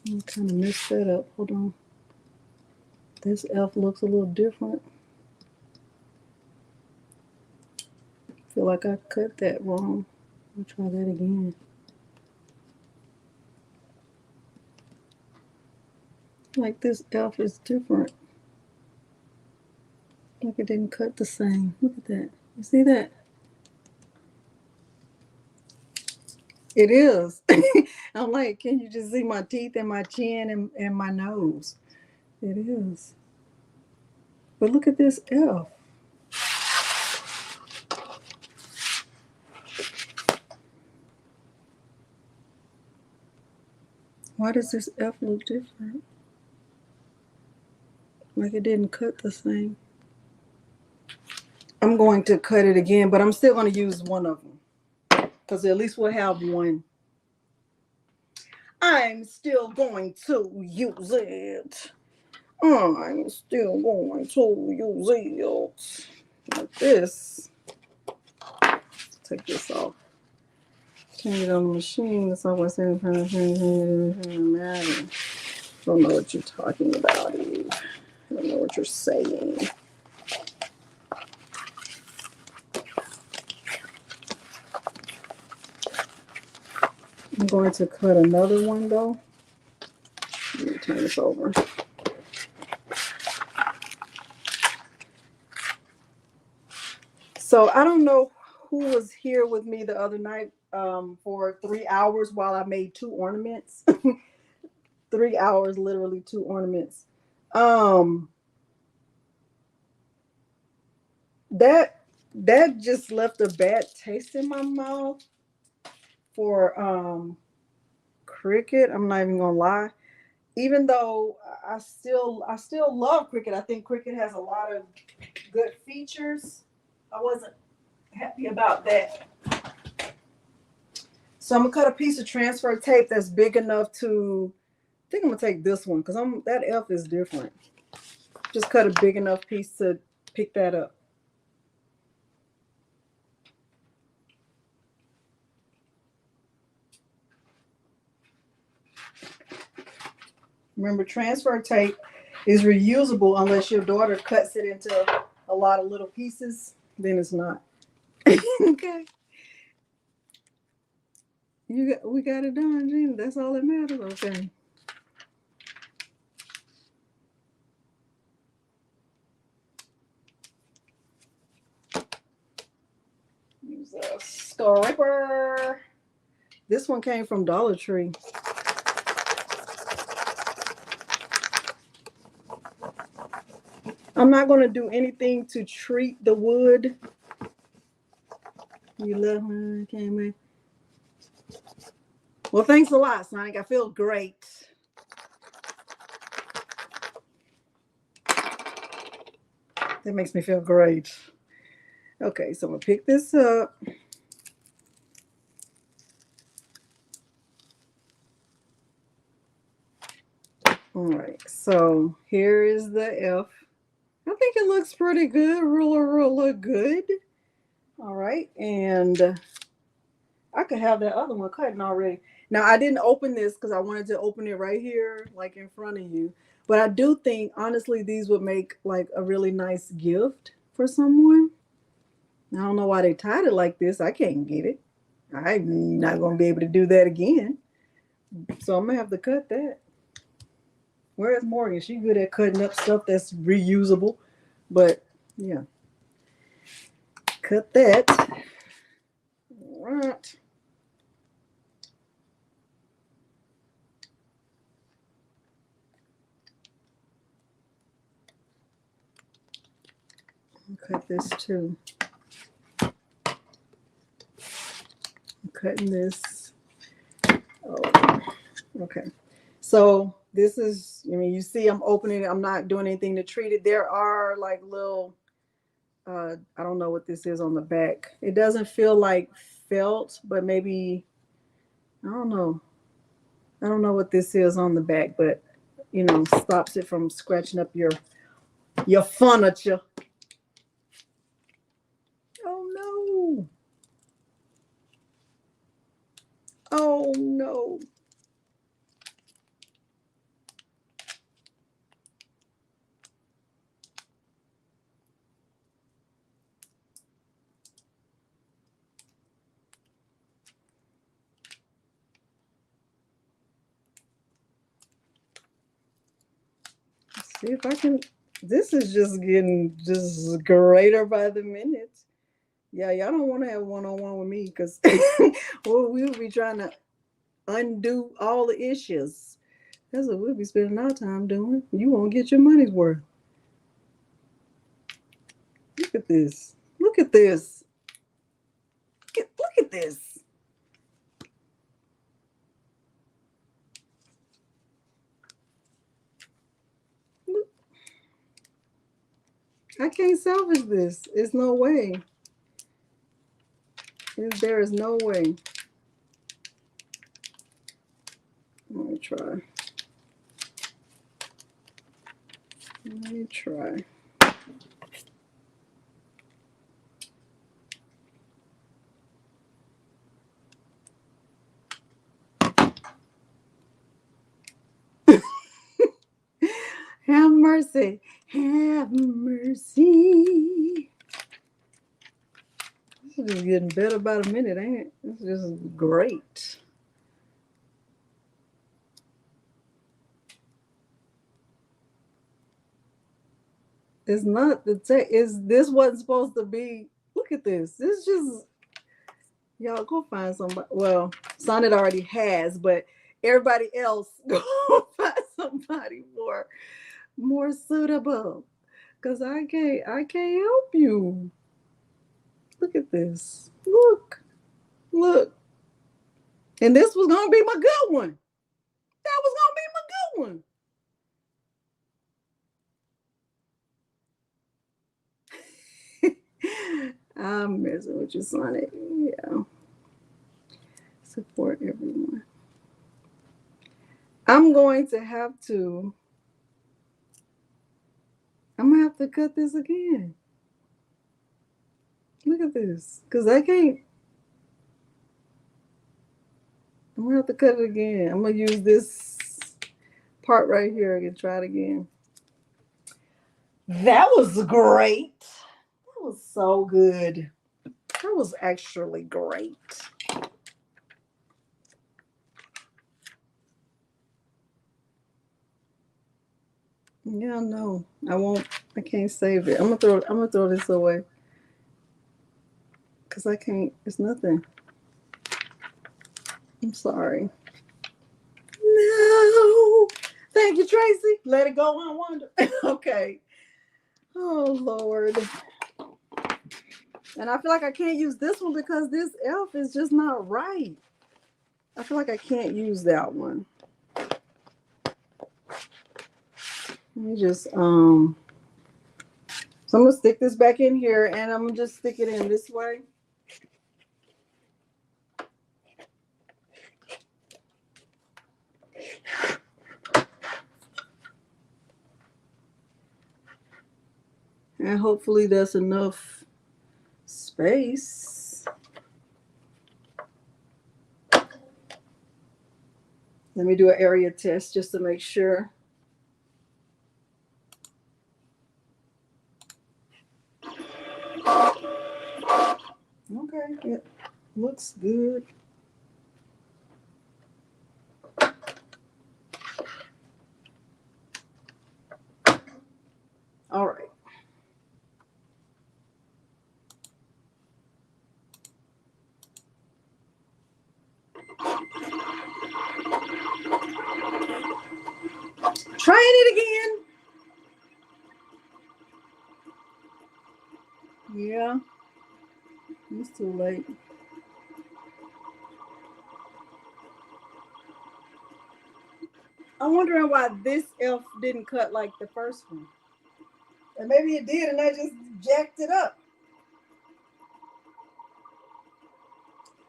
I kind of messed that up. Hold on. This F looks a little different. I feel like I cut that wrong. I'll try that again. Like this F is different. Like it didn't cut the same. Look at that. You see that? It is. I'm like, can you just see my teeth and my chin and my nose? It is. But look at this F. Why does this F look different? Like it didn't cut the same. I'm going to cut it again, but I'm still going to use one of them. Because at least we'll have one. I'm still going to use it. I'm still going to use it. Like this. Take this off. Change it on the machine. That's always saying matter. Don't know what you're talking about, Eve. I don't know what you're saying. I'm going to cut another one though. Let me turn this over. So I don't know who was here with me the other night for 3 hours while I made 2 ornaments. 3 hours, literally 2 ornaments. That just left a bad taste in my mouth for Cricut. I'm not even gonna lie. Even though I still love Cricut, I think Cricut has a lot of good features. I wasn't happy about that. So I'm gonna cut a piece of transfer tape that's big enough to. I think I'm gonna take this one because that F is different. Just cut a big enough piece to pick that up. Remember, transfer tape is reusable unless your daughter cuts it into a lot of little pieces. Then it's not. Okay. We got it done, Gina. That's all that matters. Okay. is a scraper. This one came from Dollar Tree. I'm not going to do anything to treat the wood. You love me, came in. Well, thanks a lot, Sonic. I feel great. That makes me feel great. Okay, so I'm going to pick this up. All right, so here is the F. I think it looks pretty good. Ruler good. All right, and I could have that other one cutting already. Now, I didn't open this because I wanted to open it right here, like in front of you. But I do think, honestly, these would make like a really nice gift for someone. I don't know why they tied it like this. I can't get it. I'm not going to be able to do that again. So I'm going to have to cut that. Where's Morgan? She's good at cutting up stuff that's reusable. But, yeah. Cut that. All right. Cut this too. I'm cutting this. Oh, okay. So this is, I mean, you see I'm opening it. I'm not doing anything to treat it. There are like little, I don't know what this is on the back. It doesn't feel like felt, but maybe, I don't know. I don't know what this is on the back, but, you know, stops it from scratching up your furniture. Oh, no. Oh, no. See if I can. This is just getting just greater by the minute. Yeah, y'all don't want to have one-on-one with me because well, we'll be trying to undo all the issues. That's what we'll be spending our time doing. You won't get your money's worth. Look at this. Look at this. Look at this. Look. I can't salvage this. There's no way. There is no way. Let me try. Let me try. Have mercy. Have mercy. This is just getting better by the minute, ain't it? This is just great. It's not the tech. This wasn't supposed to be. Look at this. This just, y'all go find somebody. Well, Sonnet already has, but everybody else go find somebody more suitable. Cause I can't help you. Look at this. Look. And this was gonna be my good one. That was gonna be my good one. I'm messing with you, Sonic. Yeah. Support everyone. I'm going to have to cut this again. Look at this. Because I can't. I'm going to have to cut it again. I'm going to use this part right here and try it again. That was great. That was so good. That was actually great. Yeah, no, I won't. I can't save it. I'm gonna throw this away. because I can't, it's nothing. I'm sorry. No. Thank you, Tracy. Let it go on wonder. Okay. Oh, Lord. And I feel like I can't use this one because this elf is just not right. I feel like I can't use that one. Let me just, so I'm going to stick this back in here and I'm going to just stick it in this way. And hopefully there's enough space. Let me do an area test just to make sure. Okay, it looks good. All right. Trying it again. Yeah, it's too late. I'm wondering why this elf didn't cut like the first one. And maybe it did and I just jacked it up.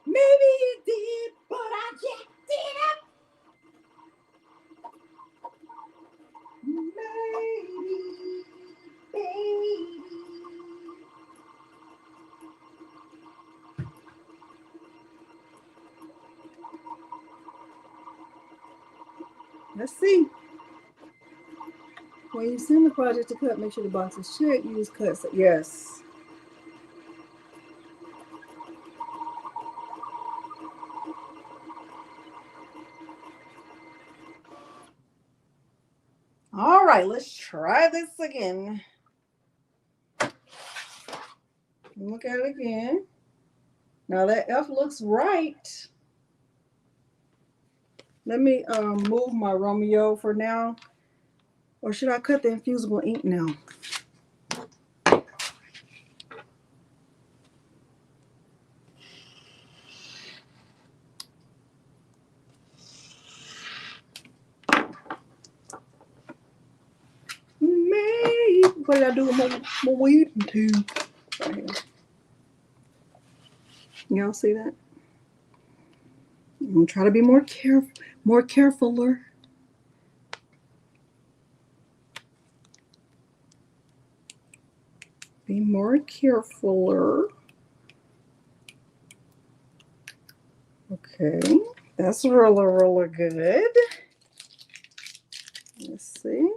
Maybe it did, but I jacked it up. Maybe, baby. Let's see. When you send the project to cut, make sure the box is checked. Use cuts. Yes. All right, let's try this again. Look at it again. Now that F looks right. Let me move my Romeo for now. Or should I cut the Infusible Ink now? Maybe. What did I do with my weeding tube? Right here. Y'all see that? I'm gonna try to be more carefuler. Be more carefuler. Okay, that's really good. Let's see.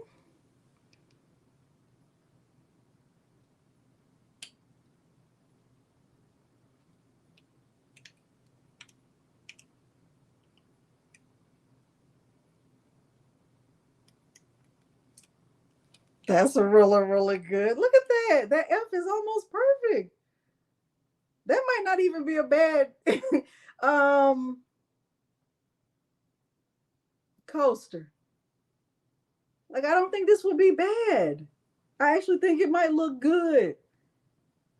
That's really good. Look at that. That F is almost perfect. That might not even be a bad coaster. Like, I don't think this would be bad. I actually think it might look good.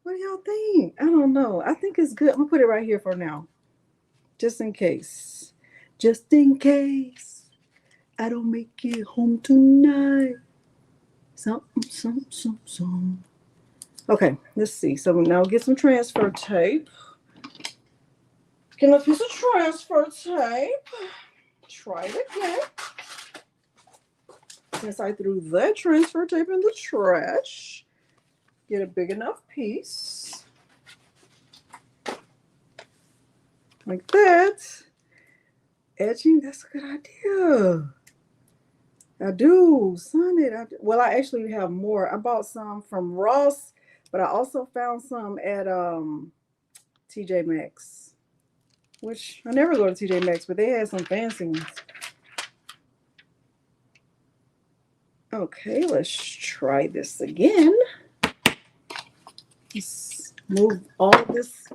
What do y'all think? I don't know. I think it's good. I'm gonna put it right here for now. Just in case. Just in case I don't make it home tonight. Something. Okay, let's see. So now get some transfer tape. Get a piece of transfer tape. Try it again. Since I threw that transfer tape in the trash, get a big enough piece. Like that. Etching, that's a good idea. I do. Son, well, I actually have more. I bought some from Ross, but I also found some at TJ Maxx, which I never go to TJ Maxx, but they had some fancy ones. Okay, let's try this again. Let's move all this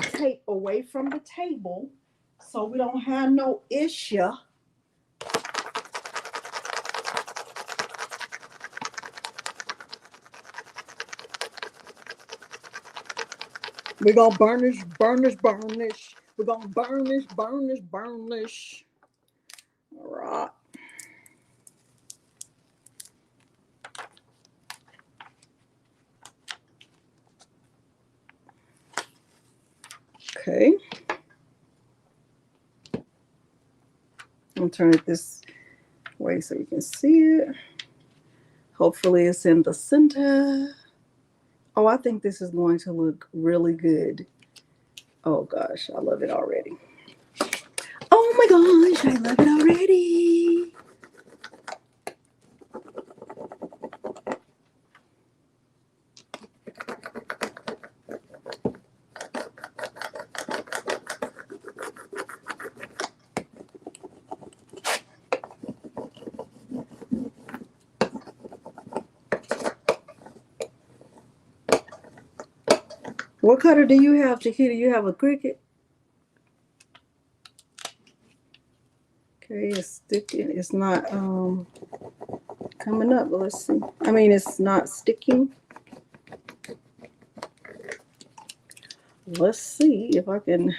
tape away from the table so we don't have no issue. We're going to burnish, burnish, burnish. We're going to burnish, burnish, burnish. All right. Okay. I'll turn it this way so you can see it. Hopefully it's in the center. Oh, I think this is going to look really good. Oh gosh, I love it already. Oh my gosh, I love it already. What color do you have, Chiquita? You have a Cricut? Okay, it's sticking. It's not coming up, but let's see. I mean, it's not sticking. Let's see if I can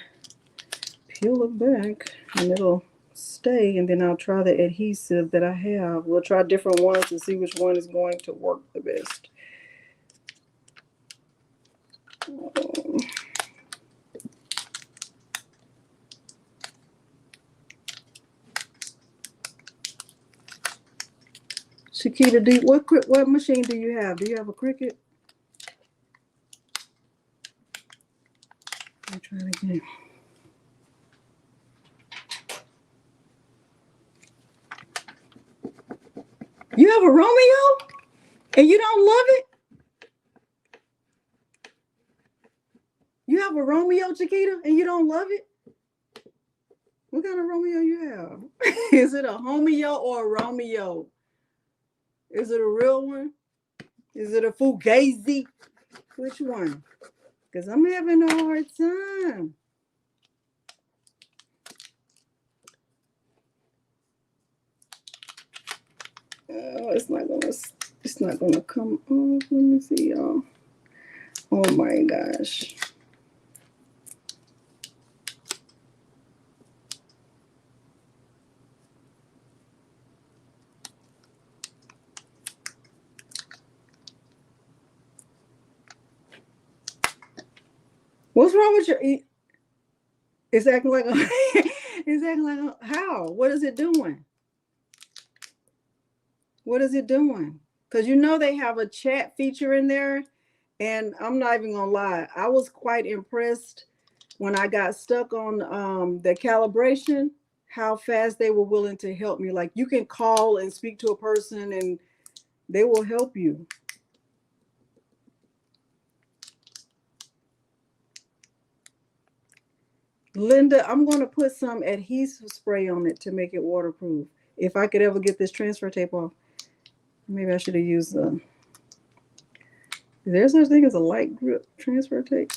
peel it back and it'll stay, and then I'll try the adhesive that I have. We'll try different ones to see which one is going to work the best. Chiquita, what machine do you have? Do you have a Cricut? Let me try it again. You have a Romeo? And you don't love it? You have a Romeo, Chiquita, and you don't love it? What kind of Romeo you have? Is it a Homeo or a Romeo? Is it a real one? Is it a Fugazi? Which one? Because I'm having a hard time. Oh, it's not gonna come off. Let me see, y'all. Oh my gosh. What's wrong with your? It's acting like a. It's acting like a, how? What is it doing? What is it doing? Because you know they have a chat feature in there, and I'm not even gonna lie. I was quite impressed when I got stuck on the calibration. How fast they were willing to help me. Like you can call and speak to a person, and they will help you. Linda, I'm going to put some adhesive spray on it to make it waterproof. If I could ever get this transfer tape off, maybe I should have used is there such thing as a light grip transfer tape?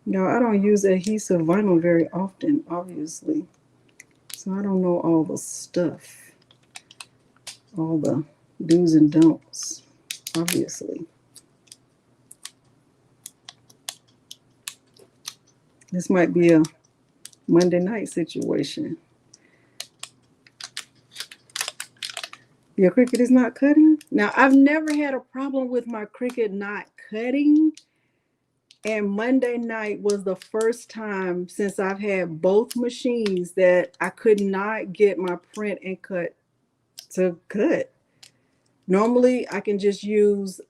No, I don't use adhesive vinyl very often, obviously. So I don't know all the stuff, all the do's and don'ts, obviously. This might be a Monday night situation. Your Cricut is not cutting? Now, I've never had a problem with my Cricut not cutting. And Monday night was the first time since I've had both machines that I could not get my print and cut to cut. Normally, I can just use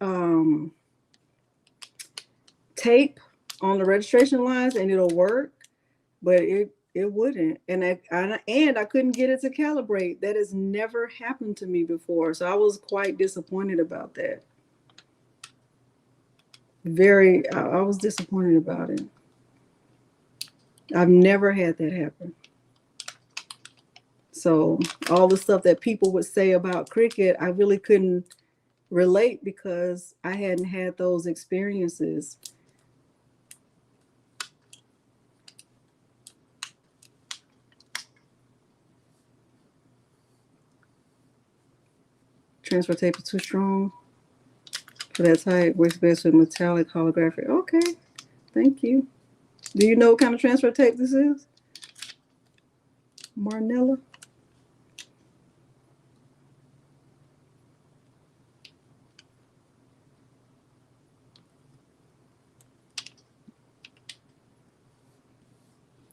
tape on the registration lines and it'll work, but it wouldn't, and I couldn't get it to calibrate. That has never happened to me before, so I was quite disappointed about that. I was disappointed about it. I've never had that happen. So all the stuff that people would say about Cricut, I really couldn't relate because I hadn't had those experiences. Transfer tape is too strong for that type. Works best with metallic holographic. Okay, thank you. Do you know what kind of transfer tape this is? Marnella?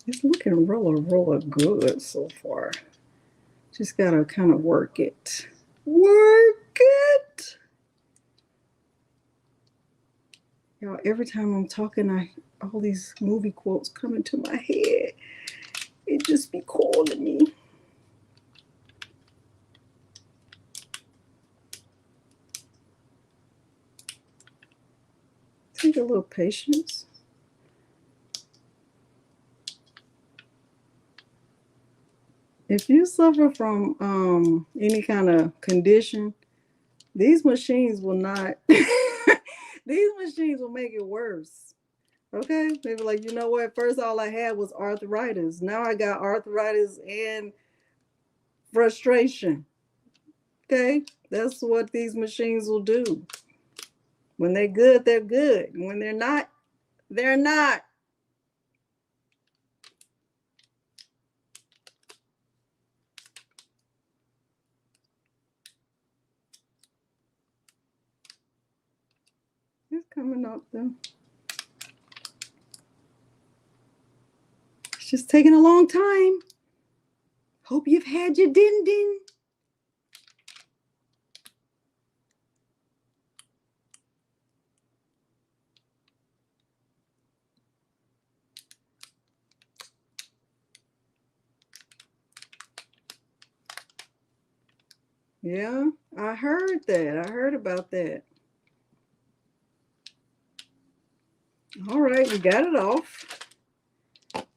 It's looking really good so far. Just gotta kind of work it. Work it! Y'all, every time I'm talking, all these movie quotes come into my head. It just be calling me. Take a little patience. If you suffer from any kind of condition, these machines will not. These machines will make it worse. Okay, they were like, you know what? First, all I had was arthritis. Now I got arthritis and frustration. Okay, that's what these machines will do. When they're good, they're good. When they're not, they're not. It's coming up though. It's just taking a long time. Hope you've had your din din. Yeah, I heard that. I heard about that. All right, we got it off.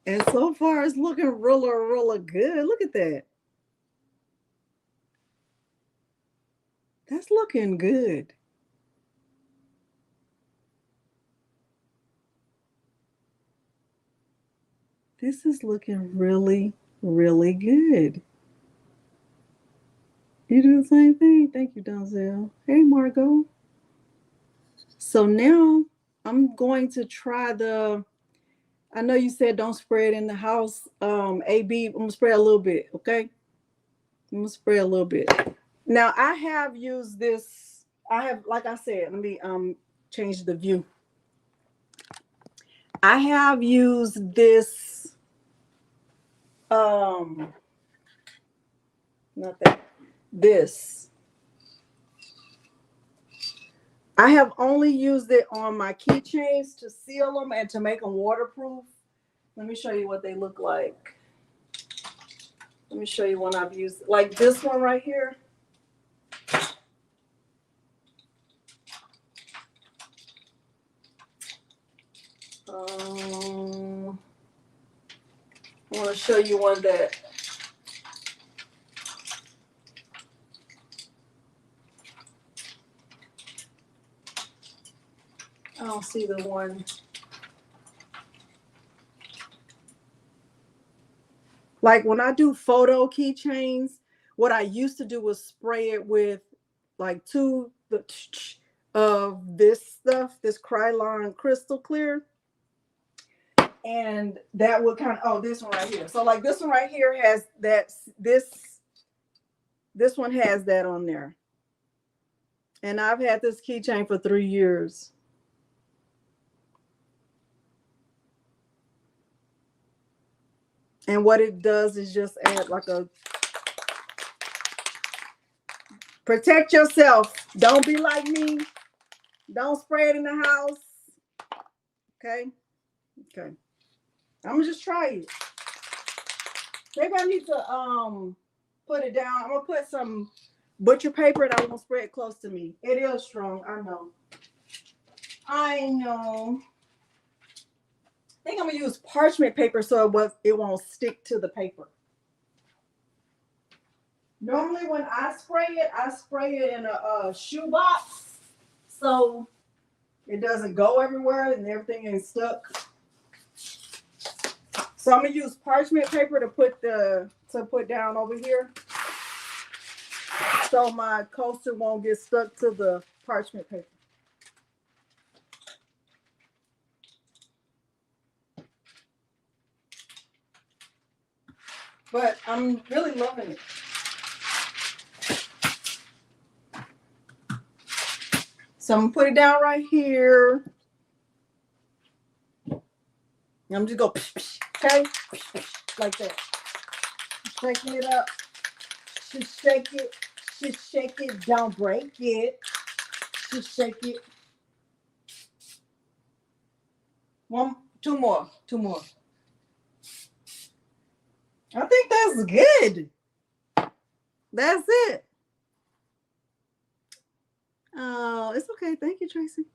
And so far, it's looking really good. Look at that. That's looking good. This is looking really good. You do the same thing? Thank you, Donzel. Hey, Margot. So now I'm going to try I know you said don't spray it in the house. AB, I'm gonna spray a little bit, okay? I'm gonna spray a little bit. Now I have used this. Like I said, let me change the view. I have used this not that this. I have only used it on my keychains to seal them and to make them waterproof. Let me show you what they look like. Let me show you one I've used, like this one right here. I want to show you one that I don't see the one. Like when I do photo keychains, what I used to do was spray it with like of this stuff, this Krylon crystal clear. And that would kind of, this one right here. So like this one right here has that, this one has that on there. And I've had this keychain for 3 years. And what it does is just add like a, protect yourself. Don't be like me. Don't spray it in the house. Okay. Okay. I'm gonna just try it. Maybe I need to put it down. I'm gonna put some butcher paper and I'm gonna spray it close to me. It is strong. I know. I know. I think I'm gonna use parchment paper so it won't stick to the paper. Normally when I spray it in a shoe box, so it doesn't go everywhere and everything ain't stuck. So I'm gonna use parchment paper to put down over here, so my coaster won't get stuck to the parchment paper. But I'm really loving it. So I'm gonna put it down right here. I'm just go, okay, like that. Shaking it up. Just shake it. Just shake it. Don't break it. Just shake it. Two more. I think that's good. That's it. Oh, it's okay. Thank you, Tracy.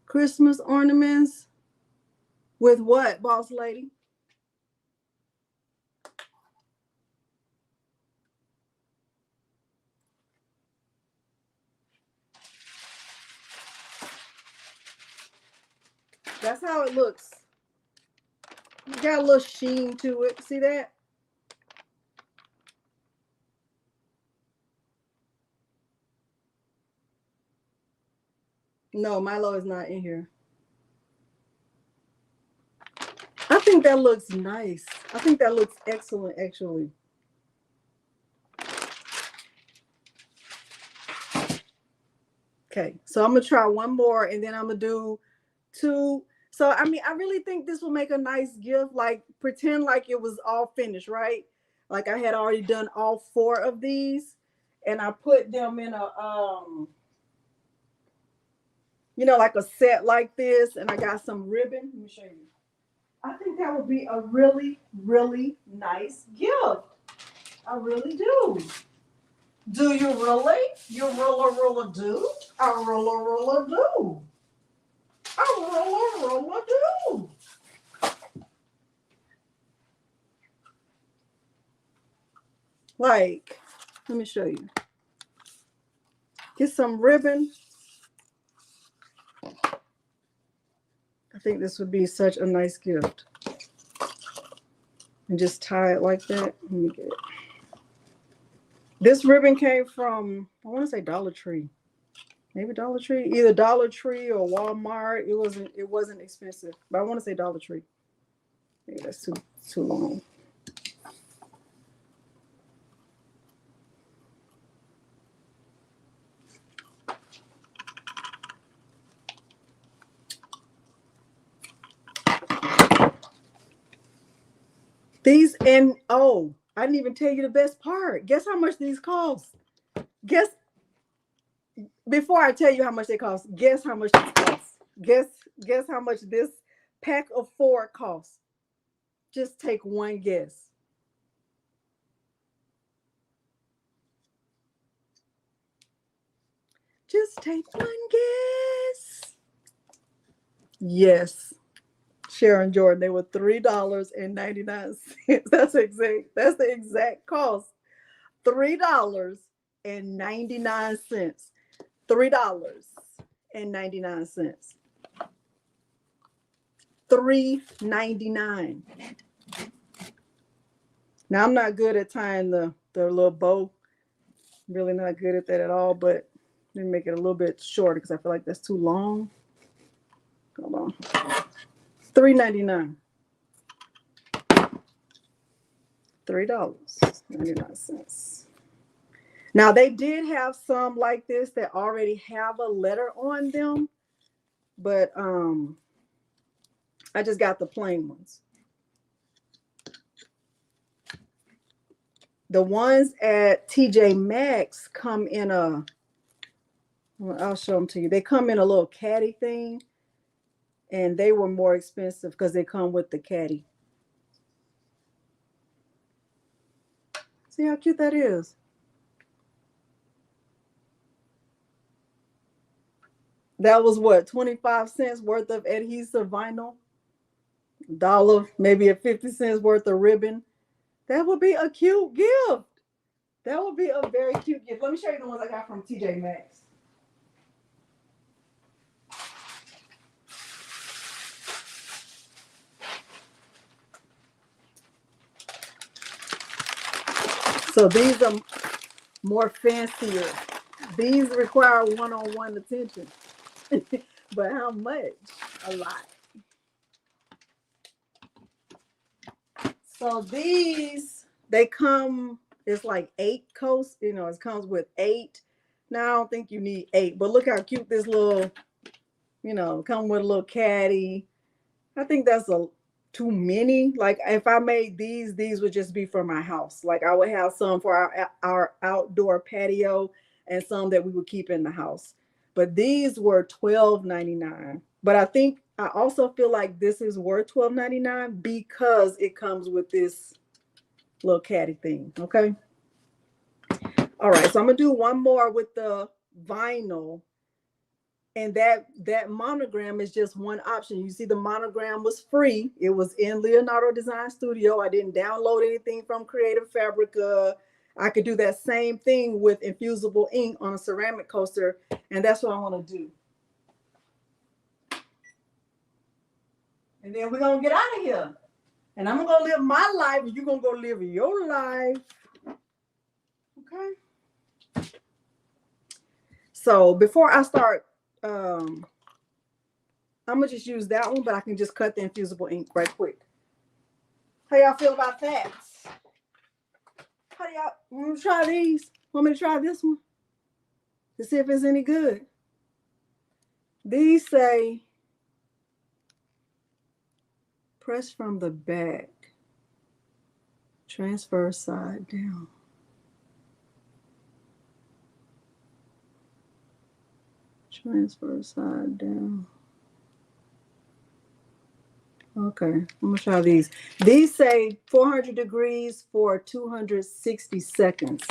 Christmas ornaments with what, boss lady? That's how it looks. You got a little sheen to it. See that? No, Milo is not in here. I think that looks nice. I think that looks excellent, actually. Okay, so I'm gonna try one more, and then I'm gonna do two. So I mean, I really think this will make a nice gift. Like pretend like it was all finished, right? Like I had already done all 4 of these, and I put them in a like a set like this, and I got some ribbon. Let me show you. I think that would be a really, really nice gift. I really do. Do you really? You really do? I really do. I really do. Like, let me show you. Get some ribbon. I think this would be such a nice gift. And just tie it like that. Let me get it. This ribbon came from, I want to say Dollar Tree. Maybe Dollar Tree. Either Dollar Tree or Walmart. It wasn't expensive. But I want to say Dollar Tree. Maybe that's too long. These, and oh, I didn't even tell you the best part. Guess how much these cost? Guess, before I tell you how much they cost, guess how much these cost. Guess how much this pack of 4 costs. Just take one guess. Just take one guess. Yes. Sharon Jordan, they were $3.99. That's the exact cost. $3.99. $3.99. $3.99. Now I'm not good at tying the little bow. Really not good at that at all, but let me make it a little bit shorter because I feel like that's too long. Hold on. $3.99. $3.99. Now they did have some like this that already have a letter on them, but I just got the plain ones. The ones at TJ Maxx come in a, well, I'll show them to you. They come in a little caddy thing, and they were more expensive because they come with the caddy. See how cute that is? That was what, 25 cents worth of adhesive vinyl? $1, maybe a 50 cents worth of ribbon. That would be a cute gift. That would be a very cute gift. Let me show you the ones I got from TJ Maxx. So these are more fancier. These require one-on-one attention. But how much? A lot. So these, they come, it's like 8 coats. You know, it comes with 8. Now, I don't think you need 8. But look how cute this little, you know, come with a little caddy. I think that's too many. Like if I made these would just be for my house. Like I would have some for our outdoor patio and some that we would keep in the house. But these were $12.99. But I also feel like this is worth $12.99 because it comes with this little caddy thing. Okay. All right. So I'm gonna do one more with the vinyl. And that monogram is just one option. You see, the monogram was free. It was in Leonardo Design Studio. I didn't download anything from Creative Fabrica. I could do that same thing with Infusible Ink on a ceramic coaster. And that's what I want to do. And then we're going to get out of here. And I'm going to go live my life. And you're going to go live your life. Okay. So before I start, I'm gonna just use that one, but I can just cut the Infusible Ink right quick. How y'all feel about that? How do y'all want to try these? Want me to try this one to see if it's any good? These say press from the back, transfer side down. Transfer side down. Okay, I'm gonna try these. These say 400 degrees for 260 seconds.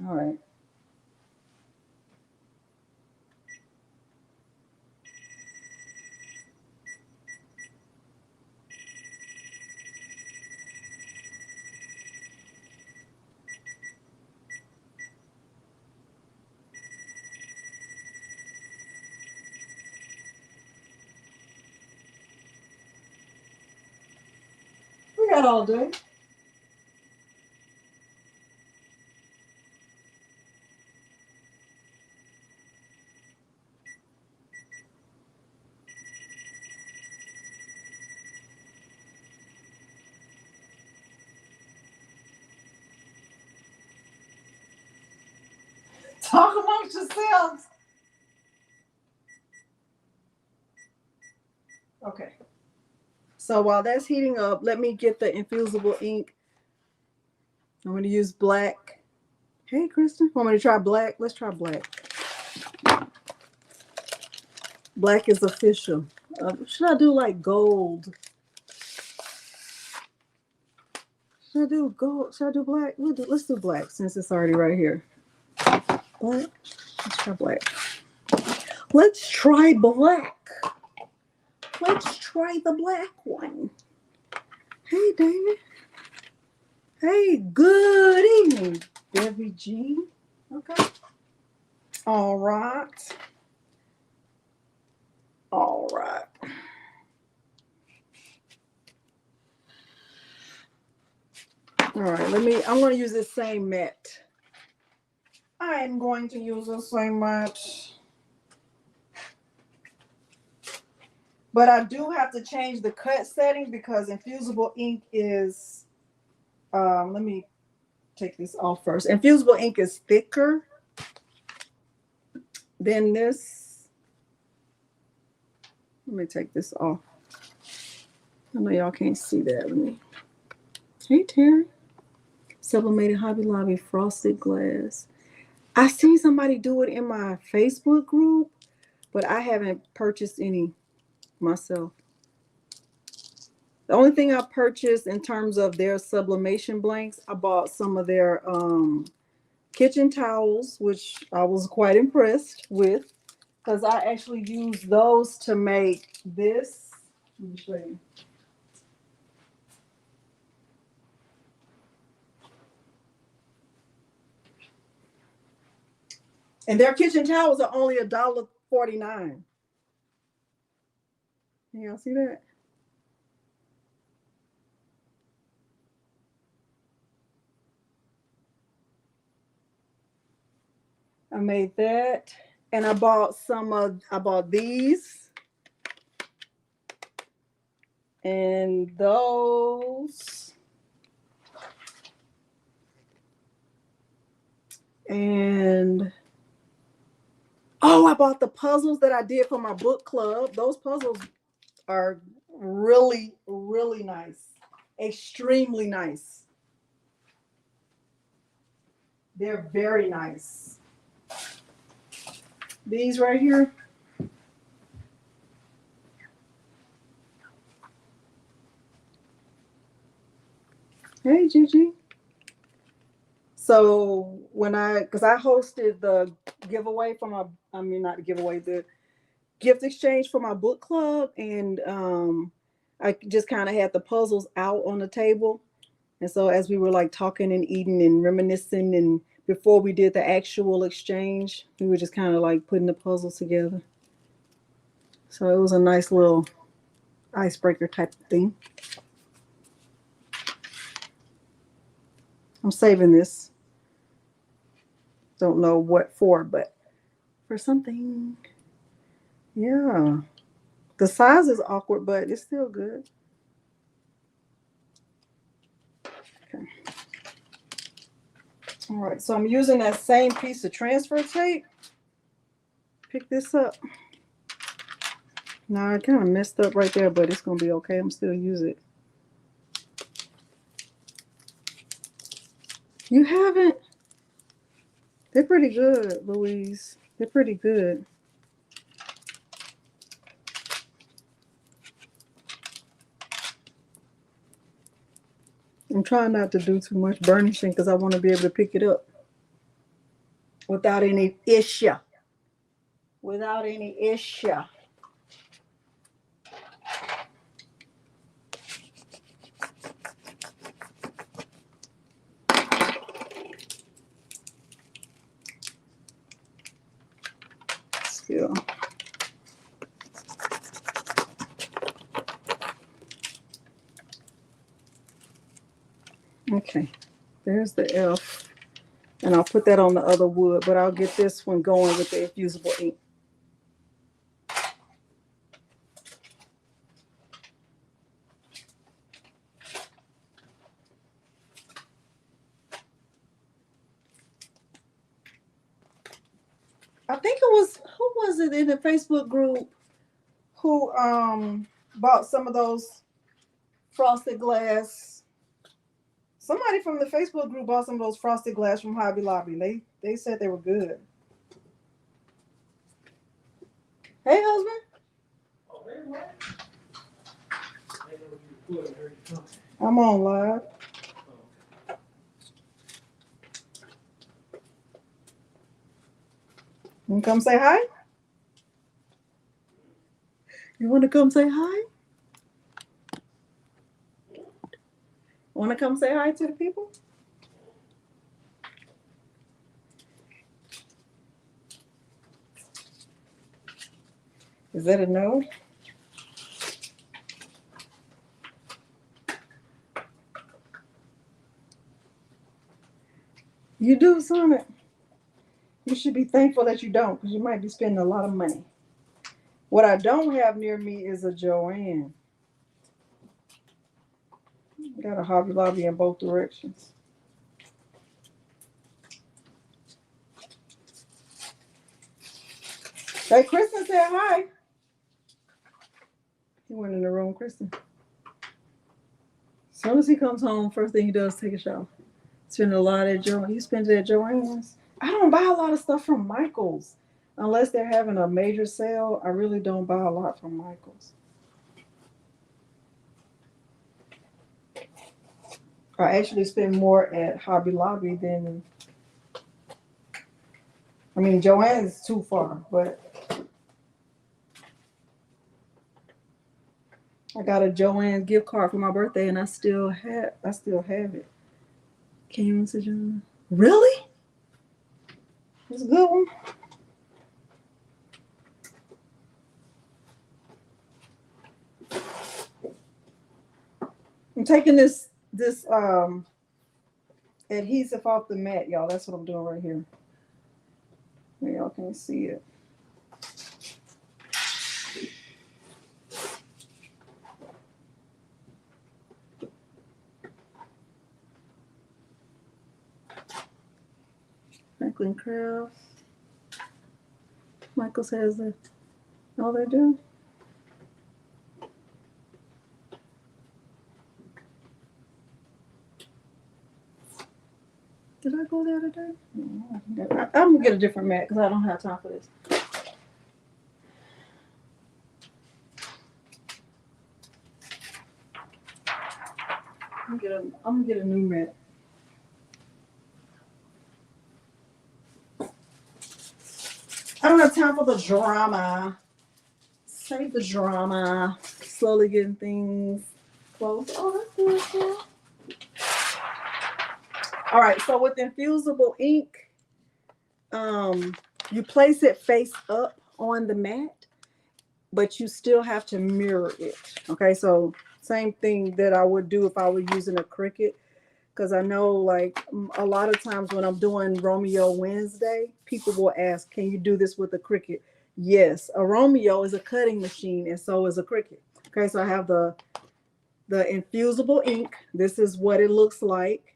All right. We got all day. Talk amongst yourselves. Okay. So while that's heating up, let me get the Infusible Ink. I'm going to use black. Hey, Kristen. Want me to try black? Let's try black. Black is official. Should I do like gold? Should I do gold? Should I do black? Let's do black since it's already right here. Black. Let's try black. Let's try black. Let's try the black one. Hey, David. Hey, good evening, Debbie G. Okay. All right. All right. All right, I'm going to use this same mat. I'm going to use the same mat. But I do have to change the cut setting because Infusible Ink is, let me take this off first. Infusible Ink is thicker than this. Let me take this off. I know y'all can't see that with me. Hey, Terry. Sublimated Hobby Lobby frosted glass. I seen somebody do it in my Facebook group, but I haven't purchased any myself. The only thing I purchased in terms of their sublimation blanks, I bought some of their kitchen towels, which I was quite impressed with because I actually used those to make this. Let me show you. And their kitchen towels are only $1.49. Can y'all see that? I made that, and I bought these and those, and oh, I bought the puzzles that I did for my book club. Those puzzles are really, really nice, extremely nice. They're very nice. These right here. Hey, Gigi. So because I hosted the giveaway for not the giveaway, the gift exchange for my book club, and I just kind of had the puzzles out on the table. And so as we were like talking and eating and reminiscing, and before we did the actual exchange, we were just kind of like putting the puzzles together. So it was a nice little icebreaker type of thing. I'm saving this. Don't know what for, but for something. Yeah. The size is awkward, but it's still good. Okay. All right, so I'm using that same piece of transfer tape. Pick this up. Now I kind of messed up right there, but it's gonna be okay. I'm still use it. You haven't? They're pretty good, Louise. They're pretty good. I'm trying not to do too much burnishing because I want to be able to pick it up without any issue. Without any issue. Still. Okay, there's the F. And I'll put that on the other wood, but I'll get this one going with the infusible ink. I think it was, who was it in the Facebook group who bought some of those frosted glass? Somebody from the Facebook group bought some of those frosted glass from Hobby Lobby. They said they were good. Hey, husband. I'm on live. You want to come say hi? You want to come say hi? Want to come say hi to the people? Is that a no? You do, Summit. You should be thankful that you don't, because you might be spending a lot of money. What I don't have near me is a Joanne. Got a Hobby Lobby in both directions. Hey, Kristen said hi. He went in the room, Kristen. As soon as he comes home, first thing he does is take a shower. Spend a lot at Joanne. You spend it at Joanne's? I don't buy a lot of stuff from Michael's. Unless they're having a major sale, I really don't buy a lot from Michael's. I actually spend more at Hobby Lobby than, I mean, Joanne's is too far, but I got a Joanne gift card for my birthday, and I still have it. Can you answer, John? Really? It's a good one. I'm taking this adhesive off the mat, y'all. That's what I'm doing right here. Y'all can't see it. Franklin Crafts. Michaels has it. All they do. Did I go there today? I'm gonna get a different mat because I don't have time for this. I'm gonna get a new mat. I don't have time for the drama. Save the drama. Slowly getting things close. Oh, that's good. All right, so with Infusible ink, you place it face up on the mat, but you still have to mirror it. Okay, so same thing that I would do if I were using a Cricut, because I know like a lot of times when I'm doing Romeo Wednesday, people will ask, can you do this with a Cricut? Yes, a Romeo is a cutting machine and so is a Cricut. Okay, so I have the Infusible ink. This is what it looks like.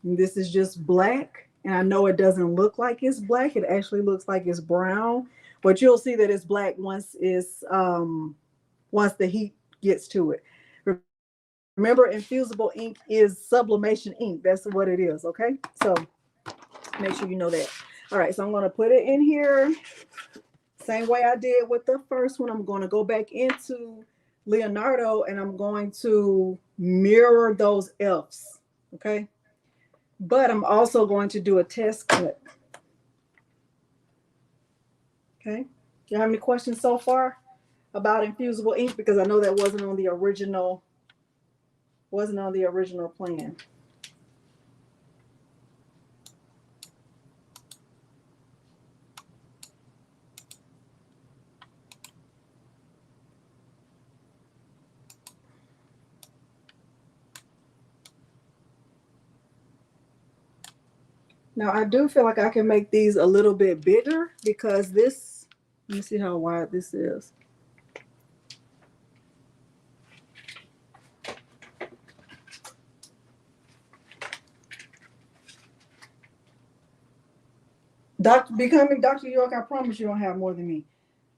This is just black, and I know it doesn't look like it's black. It actually looks like it's brown, but you'll see that it's black once the heat gets to it. Remember, Infusible ink is sublimation ink. That's what it is. Okay, so make sure you know that. All right, so I'm going to put it in here same way I did with the first one. I'm going to go back into Leonardo and I'm going to mirror those F's. Okay, but I'm also going to do a test cut. Okay, do you have any questions so far about Infusible ink? Because I know that wasn't on the original plan. Now I do feel like I can make these a little bit bigger because this, let me see how wide this is. Becoming Dr. York, I promise you don't have more than me.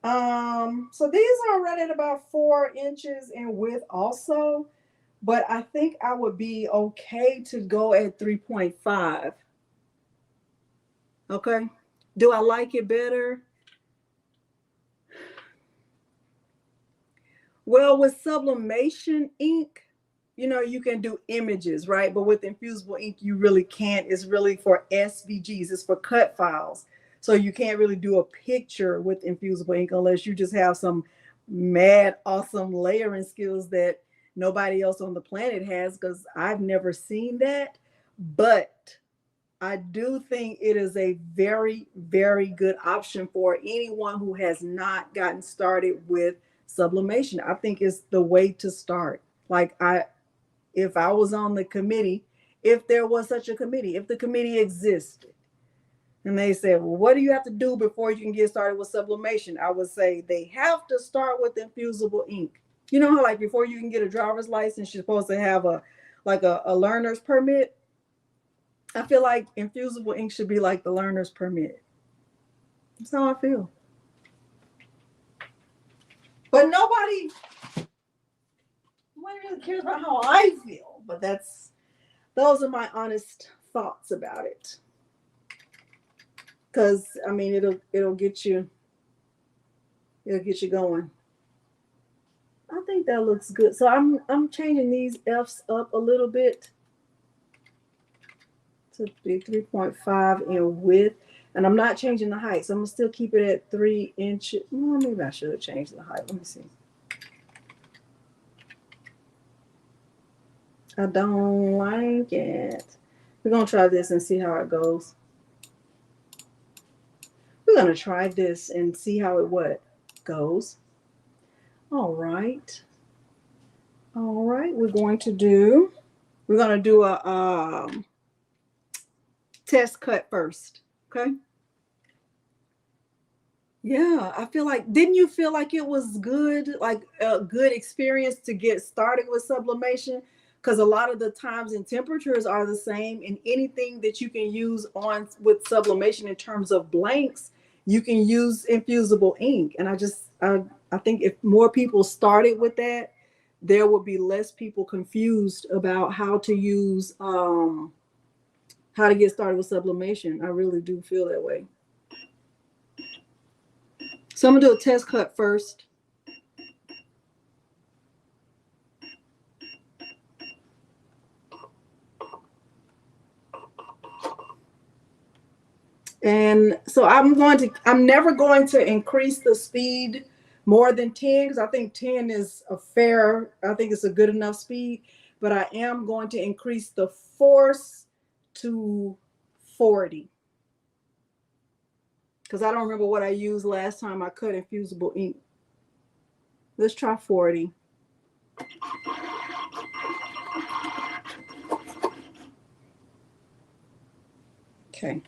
So these are right at about 4 inches in width also, but I think I would be okay to go at 3.5. Okay. Do I like it better? Well, with sublimation ink, you know, you can do images, right? But with Infusible ink, you really can't. It's really for SVGs. It's for cut files. So you can't really do a picture with Infusible ink unless you just have some mad, awesome layering skills that nobody else on the planet has, because I've never seen that. But I do think it is a very, very good option for anyone who has not gotten started with sublimation. I think it's the way to start. Like if I was on the committee, if there was such a committee, if the committee existed, and they said, well, what do you have to do before you can get started with sublimation? I would say they have to start with Infusible ink. You know how like before you can get a driver's license, you're supposed to have a learner's permit? I feel like Infusible ink should be like the learner's permit. That's how I feel. But nobody really cares about how I feel. But those are my honest thoughts about it. Because I mean, it'll get you going. I think that looks good. So I'm changing these F's up a little bit to be 3.5 in width, and I'm not changing the height, so I'm gonna still keep it at 3 inches. Well, maybe I should have changed the height. Let me see. I don't like it. We're gonna try this and see how it goes. We're gonna try this and see how it goes. All right. All right. We're gonna do a test cut first. Okay. Yeah, I feel like, didn't you feel like it was good, like a good experience to get started with sublimation? Because a lot of the times and temperatures are the same, and anything that you can use on with sublimation in terms of blanks, you can use infusible ink. And I think if more people started with that, there would be less people confused about how to use how to get started with sublimation. I really do feel that way. So I'm gonna do a test cut first. And so I'm never going to increase the speed more than 10, because I think 10 is I think it's a good enough speed, but I am going to increase the force to 40. Because I don't remember what I used last time I cut infusible ink. Let's try 40. Okay.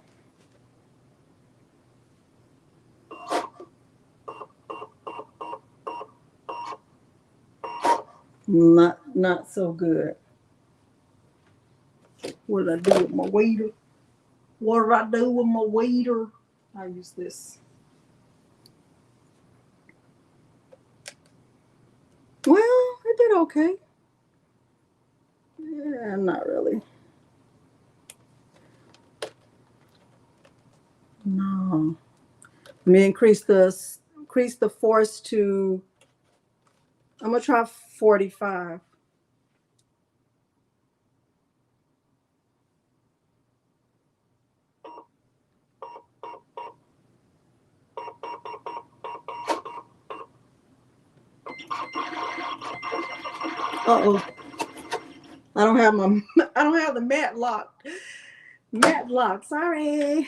Not so good. What did I do with my waiter? What did I do with my waiter? I use this. Well, it did okay. Yeah, not really. No. Let me increase the force to, I'm gonna try 45. Uh-oh. I don't have the mat lock. Mat lock. Sorry.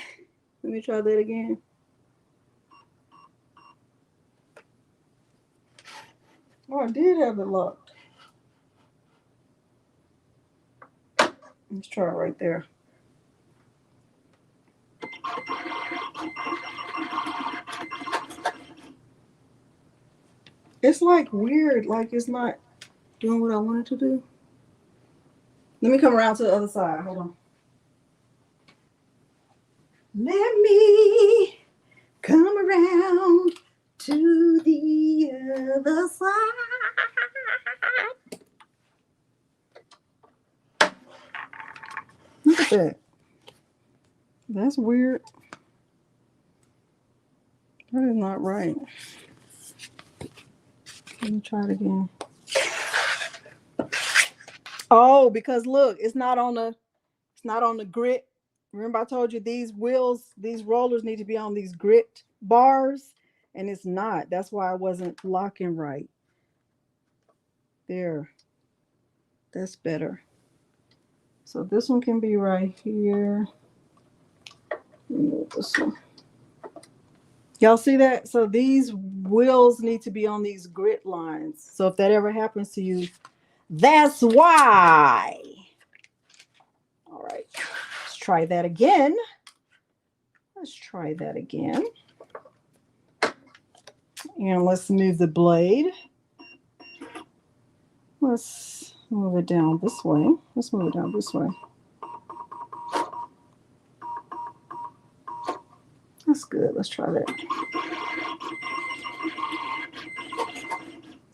Let me try that again. Oh, I did have it locked. Let's try it right there. It's like weird, like it's not doing what I wanted to do. Let me come around to the other side. Hold on. Let me come around to the other side. Look at that. That's weird. That is not right. Let me try it again. Oh, because look, it's not on the grit. Remember I told you these rollers need to be on these grit bars, and it's not. That's why I wasn't locking right. There. That's better. So this one can be right here. Move this one. Y'all see that? So these wheels need to be on these grit lines. So if that ever happens to you, that's why. All right, let's try that again. And let's move the blade. Let's move it down this way. That's good. Let's try that.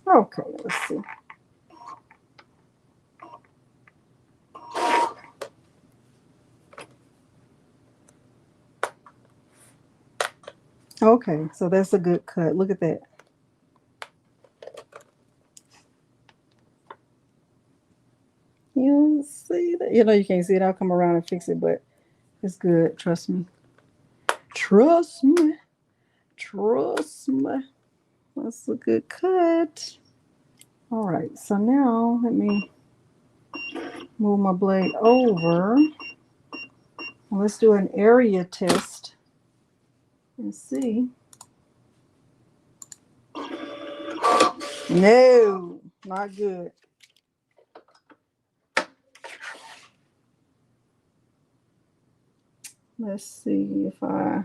Okay, let's see. Okay, so that's a good cut. Look at that. You see that? You know you can't see it. I'll come around and fix it, but it's good. Trust me. Trust me. That's a good cut. All right, so now let me move my blade over. Let's do an area test. and see. No, not good. Let's see if I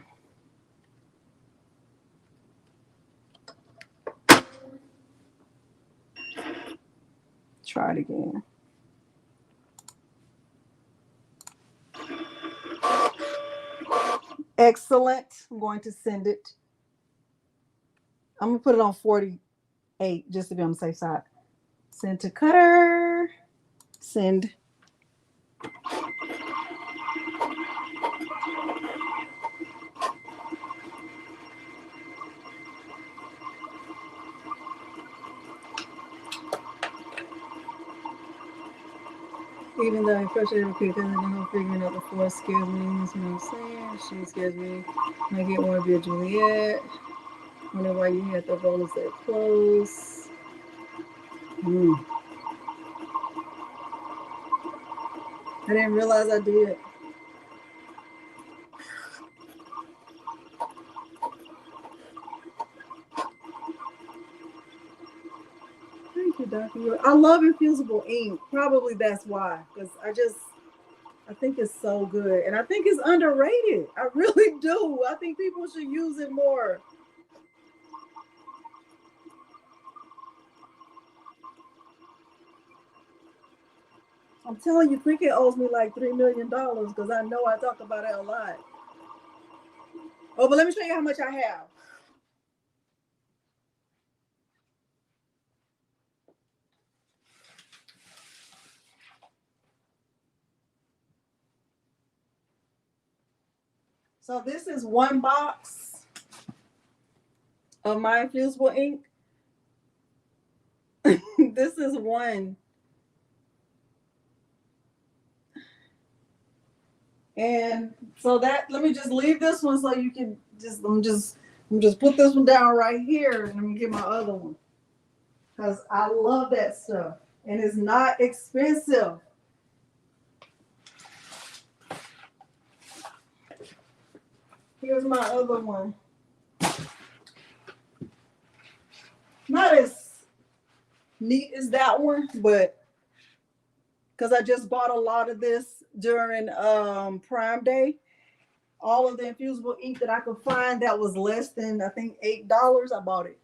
try it again. Excellent. I'm going to send it. I'm going to put it on 48 just to be on the safe side. Send to cutter. Send. Even though I frustrated with people because I know figuring out the four scares me, you know what I'm saying? She scares me. I get want to be a Juliet. Wonder why you had the rollers that close. I didn't realize I did. Thank you, Dr. I love Infusible Ink. Probably that's why. Because I think it's so good. And I think it's underrated. I really do. I think people should use it more. I'm telling you, Cricket owes me like $3 million because I know I talk about it a lot. Oh, but let me show you how much I have. So this is one box of my Infusible Ink. This is one. And so that, let me just leave this one so you can I'm just put this one down right here and I'm gonna get my other one. Because I love that stuff. And it's not expensive. Here's my other one. Not as neat as that one, but because I just bought a lot of this during Prime Day. All of the Infusible Ink that I could find that was less than, I think, $8, I bought it.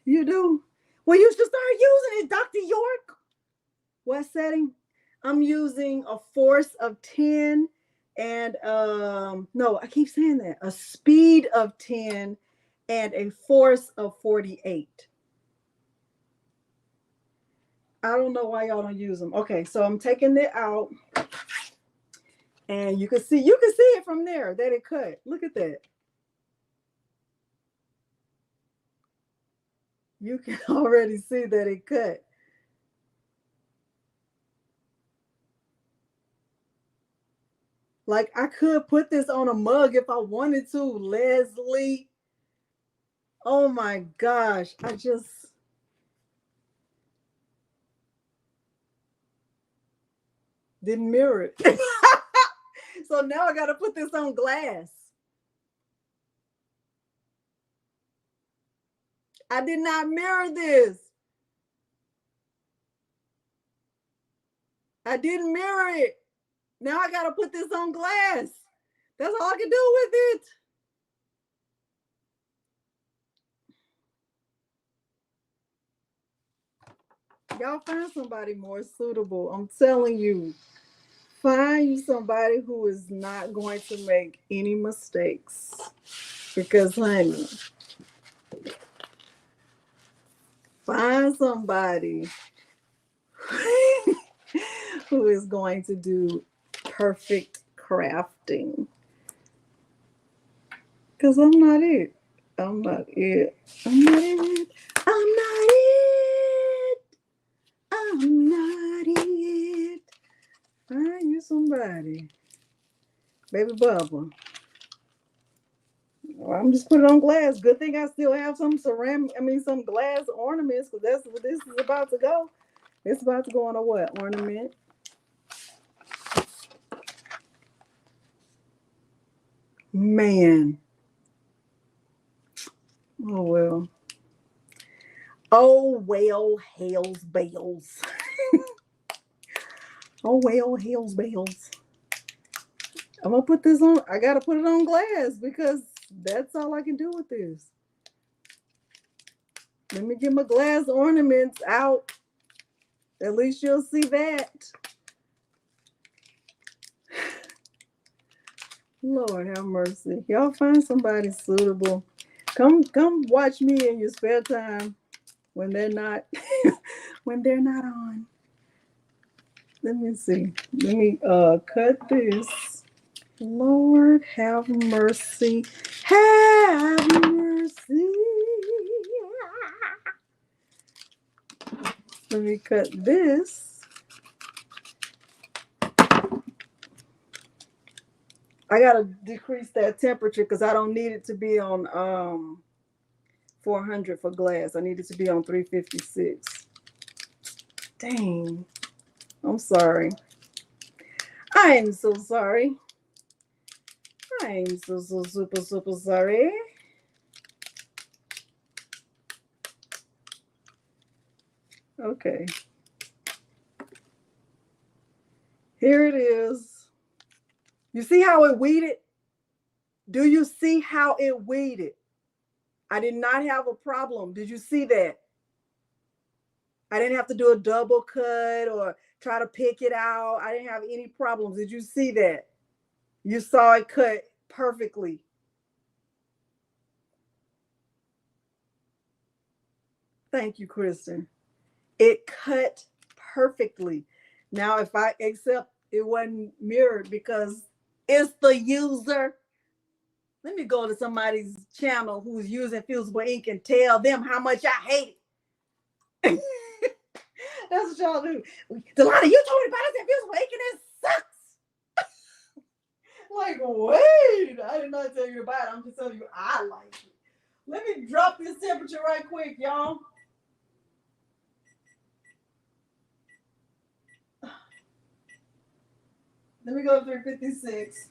You do? Well, you should start using it, Dr. York. What setting? I'm using a force of 10 and no, I keep saying that. A speed of 10 and a force of 48. I don't know why y'all don't use them. Okay, so I'm taking it out. And you can see it from there that it cut. Look at that. You can already see that it cut. Like I could put this on a mug if I wanted to, Leslie. Oh my gosh. I just didn't mirror it. So now I got to put this on glass. I did not mirror this. I didn't mirror it. Now I got to put this on glass. That's all I can do with it. Y'all find somebody more suitable. I'm telling you. Find you somebody who is not going to make any mistakes. Because, honey, find somebody who is going to do perfect crafting. Because I'm not it. I'm not it. I'm not it. I'm not it. I'm not it. Find you somebody. Baby Bubba. Well, I'm just put it on glass. Good thing I still have some some glass ornaments, because that's what this is about to go. It's about to go on a what? Ornament. Man. Oh, well. Oh, well, hails bells. Oh, well, hails bells. I'm going to put this on. I got to put it on glass because that's all I can do with this. Let me get my glass ornaments out. At least you'll see that. Lord have mercy. Y'all find somebody suitable. Come watch me in your spare time when they're not when they're not on. Let me see. Let me cut this. Lord have mercy. Have mercy. Let me cut this. I gotta decrease that temperature because I don't need it to be on 400 for glass. I need it to be on 356. Dang. I'm sorry. I am so sorry. I am so super sorry. Okay. Here it is. You see how it weeded? Do you see how it weeded? I did not have a problem. Did you see that? I didn't have to do a double cut or try to pick it out. I didn't have any problems. Did you see that? You saw it cut perfectly. Thank you, Kristen. It cut perfectly. Now, if I accept it wasn't mirrored because it's the user. Let me go to somebody's channel who's using Infusible Ink and tell them how much I hate it. That's what y'all do. Delonda, you told me about this Infusible Ink and it sucks. Like, wait, I did not tell you about it. I'm just telling you I like it. Let me drop this temperature right quick, y'all. Let me go to 356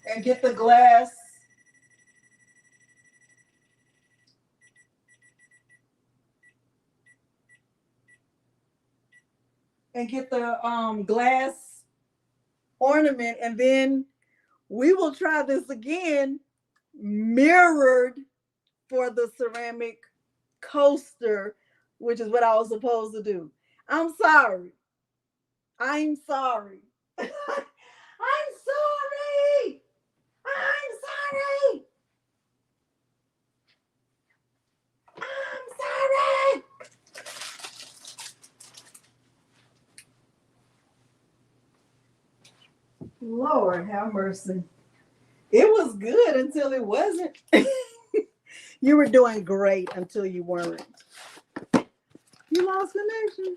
and get the glass. And get the glass ornament, and then we will try this again, mirrored for the ceramic coaster, which is what I was supposed to do. I'm sorry. I'm sorry. I'm sorry. I'm sorry. I'm sorry. Lord have mercy. It was good until it wasn't. You were doing great until you weren't. You lost connection.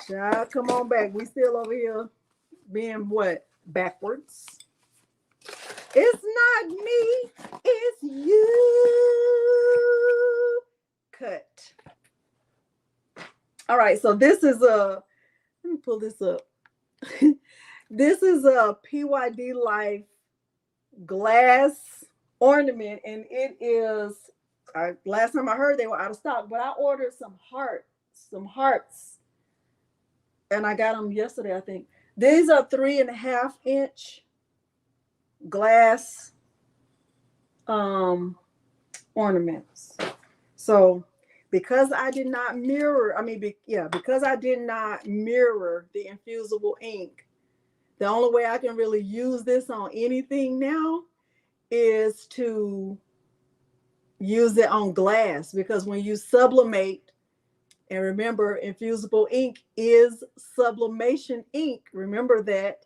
Child, come on back. We still over here being what? Backwards. It's not me. It's you. Cut. All right. So this is let me pull this up. This is a PYD Life glass ornament, and it is. Last time I heard they were out of stock, but I ordered some hearts, and I got them yesterday. I think these are 3.5 inch glass ornaments. So because I did not mirror, because I did not mirror the infusible ink, the only way I can really use this on anything now is to use it on glass, because when you sublimate, and remember, infusible ink is sublimation ink. Remember that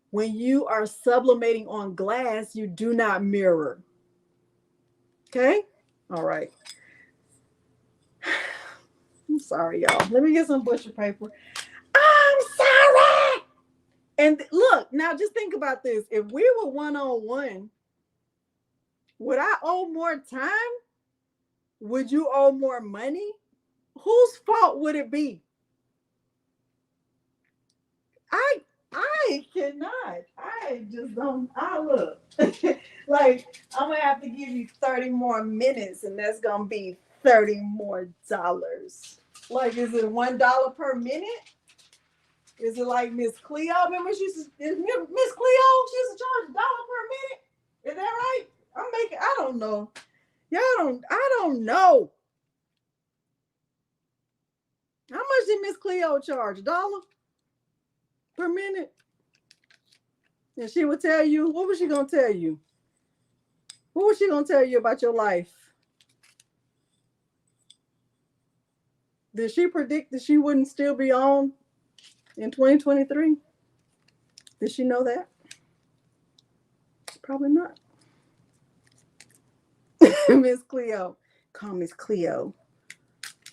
when you are sublimating on glass, you do not mirror. Okay? All right. I'm sorry, y'all. Let me get some butcher paper. I'm sorry. And look, now just think about this. If we were one-on-one, would I owe more time? Would you owe more money? Whose fault would it be? I cannot. I just don't. I look. Like, I'm gonna have to give you 30 more minutes, and that's gonna be $30 more. Like, is it $1 per minute? Is it like Miss Cleo? Remember, Miss Cleo? She used to charge $1 per minute. Is that right? I don't know. I don't know. How much did Miss Cleo charge? $1 per minute? And she would tell you, what was she gonna tell you? What was she gonna tell you about your life? Did she predict that she wouldn't still be on in 2023? Did she know that? Probably not. Miss Cleo. Call Miss Cleo.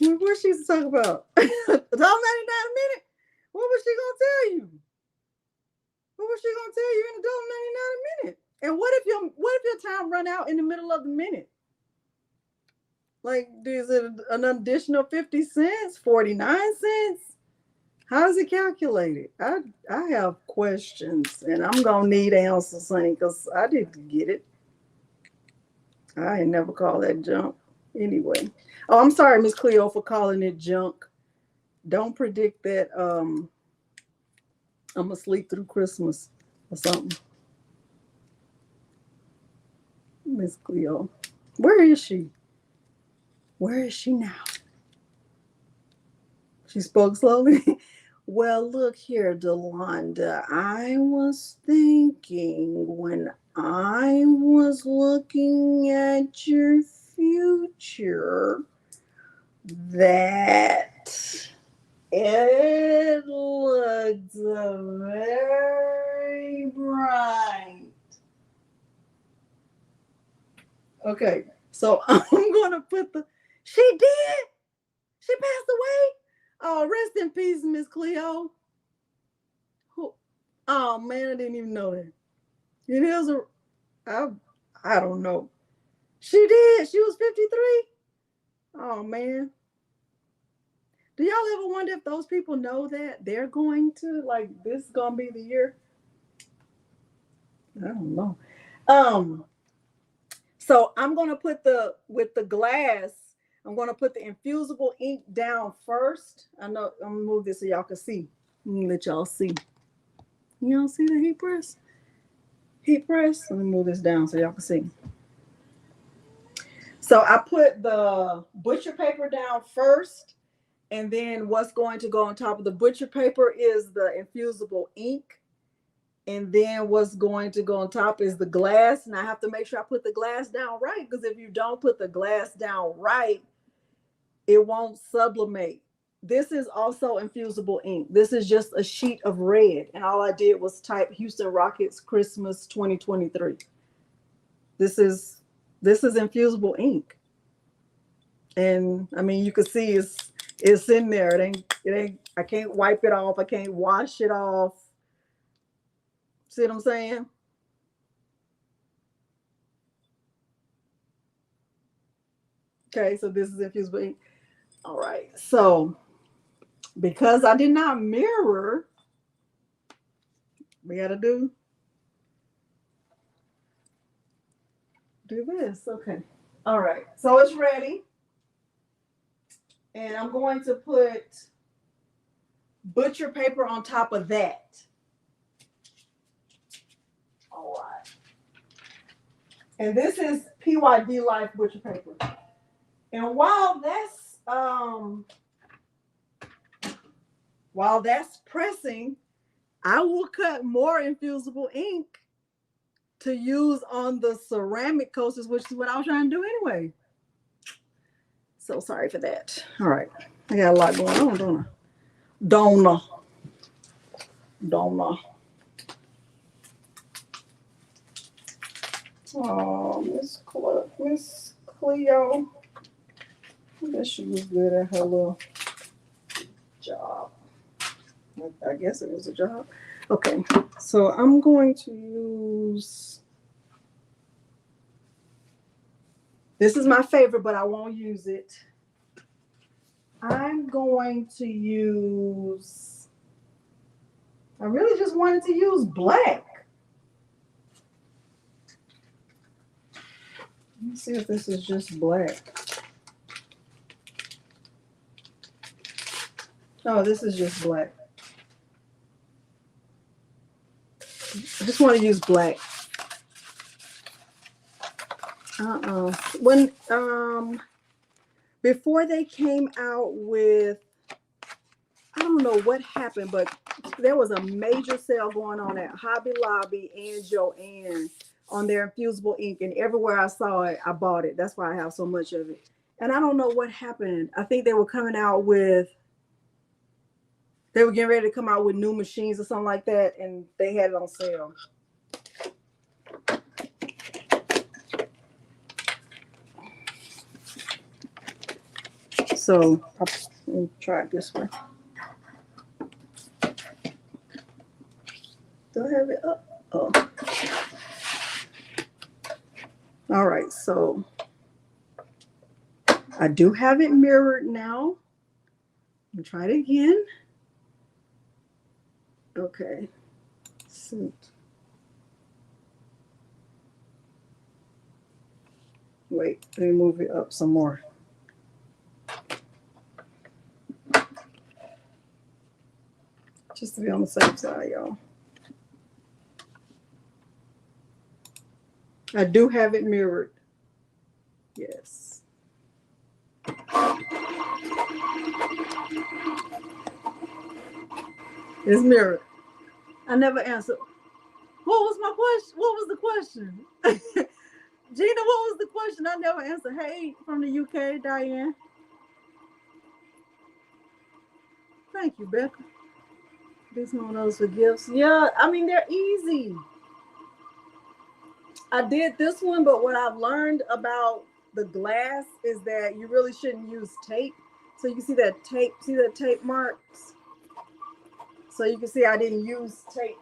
What she used to talk about? $1.99 a minute? What was she gonna tell you? What was she gonna tell you in $1.99 a minute? And what if your time run out in the middle of the minute? Like, is it an additional 50 cents, 49 cents? How is it calculated? I have questions, and I'm gonna need answers, honey, because I didn't get it. I ain't never call that junk. Anyway. Oh, I'm sorry, Miss Cleo, for calling it junk. Don't predict that I'm gonna sleep through Christmas or something. Miss Cleo. Where is she? Where is she now? She spoke slowly. Well, look here, Delonda. I was thinking when I was looking at your future that it looks very bright. Okay, so I'm gonna put she did? She passed away? Oh, rest in peace, Miss Cleo. Oh man, I didn't even know that. It is I don't know. She did. She was 53. Oh man. Do y'all ever wonder if those people know that they're going to, like, this is gonna be the year? I don't know. So I'm gonna put with the glass, I'm gonna put the infusible ink down first. I'm gonna move this so y'all can see. Let me let y'all see. You don't see the heat press? Heat press. Let me move this down so y'all can see. So I put the butcher paper down first, and then what's going to go on top of the butcher paper is the infusible ink. And then what's going to go on top is the glass. And I have to make sure I put the glass down right, because if you don't put the glass down right, it won't sublimate. This is also infusible ink. This is just a sheet of red. And all I did was type Houston Rockets Christmas 2023. This is infusible ink. And I mean, you can see it's in there. It ain't, I can't wipe it off. I can't wash it off. See what I'm saying? Okay, so this is infusible ink. All right, so because I did not mirror, we gotta do this. Okay. All right, so it's ready. And I'm going to put butcher paper on top of that. All right. And this is PYD Life butcher paper. And while that's pressing, I will cut more infusible ink to use on the ceramic coasters, which is what I was trying to do anyway. So sorry for that. All right. I got a lot going on, don't I? Oh, Miss Cleo. I guess she was good at her little job. I guess it was a job. Okay, so I'm going to use, this is my favorite, but I won't use it. I'm going to use, I really just wanted to use black. me see if this is just black. Oh, this is just black. I just want to use black. When before they came out with, I don't know what happened, but there was a major sale going on at Hobby Lobby and Joann on their infusible ink, and everywhere I saw it, I bought it. That's why I have so much of it. And I don't know what happened. I think they were coming out with, they were getting ready to come out with new machines or something like that, and they had it on sale. So let me try it this way. Do I have it up? Oh. All right, so I do have it mirrored now. Let me try it again. Okay. Suit. Wait, let me move it up some more. Just to be on the safe side, y'all. I do have it mirrored. Yes. It's mirrored. I never answered. What was my question? What was the question? Gina, what was the question? I never answered. Hey, from the UK, Diane. Thank you, Becca. This one of those for gifts. Yeah, I mean, they're easy. I did this one, but what I've learned about the glass is that you really shouldn't use tape. So you can see that tape marks? So you can see I didn't use tape.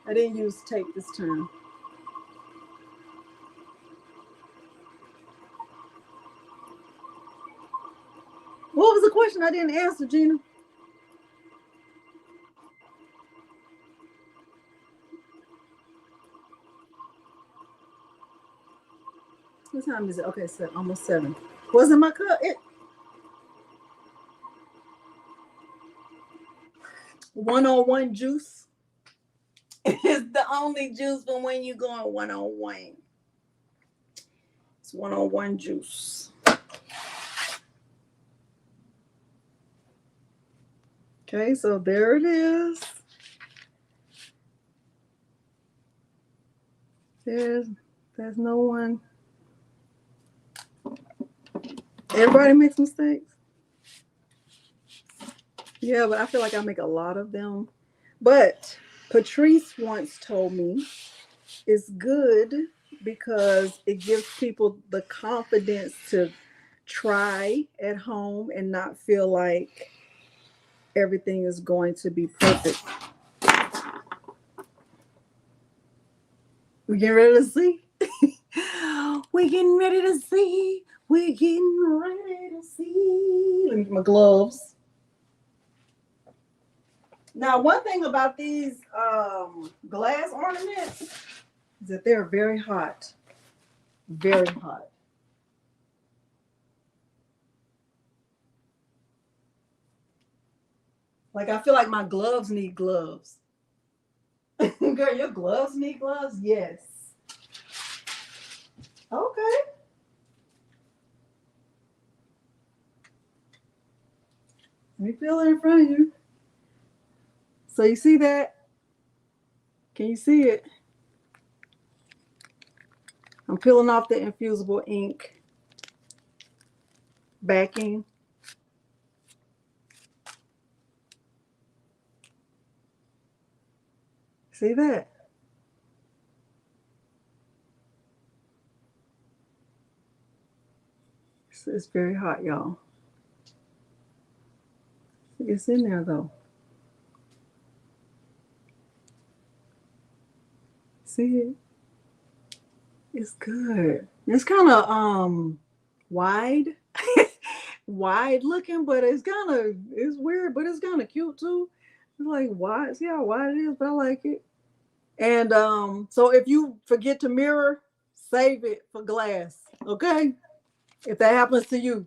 I didn't use tape this time. What was the question I didn't answer, Gina? What time is it? Okay, so almost 7. Wasn't my cup? 101 juice is the only juice for when you're going 101. It's 101 juice. Okay, so there it is. There's no one. Everybody makes mistakes. Yeah, but I feel like I make a lot of them. But Patrice once told me it's good because it gives people the confidence to try at home and not feel like everything is going to be perfect. We getting ready to see? We're getting ready to see. We're getting ready to see. Let me get my gloves. Now, one thing about these glass ornaments is that they're very hot. Very hot. Like, I feel like my gloves need gloves. Girl, your gloves need gloves? Yes. Okay. Let me feel it in front of you. So you see that? Can you see it? I'm peeling off the infusible ink backing. See that? It's very hot, y'all. It's in there though. See it? It's good. It's kind of wide. Wide looking, but it's weird, but it's kind of cute too. It's like wide. See how wide it is, but I like it. And so if you forget to mirror, save it for glass, okay? If that happens to you.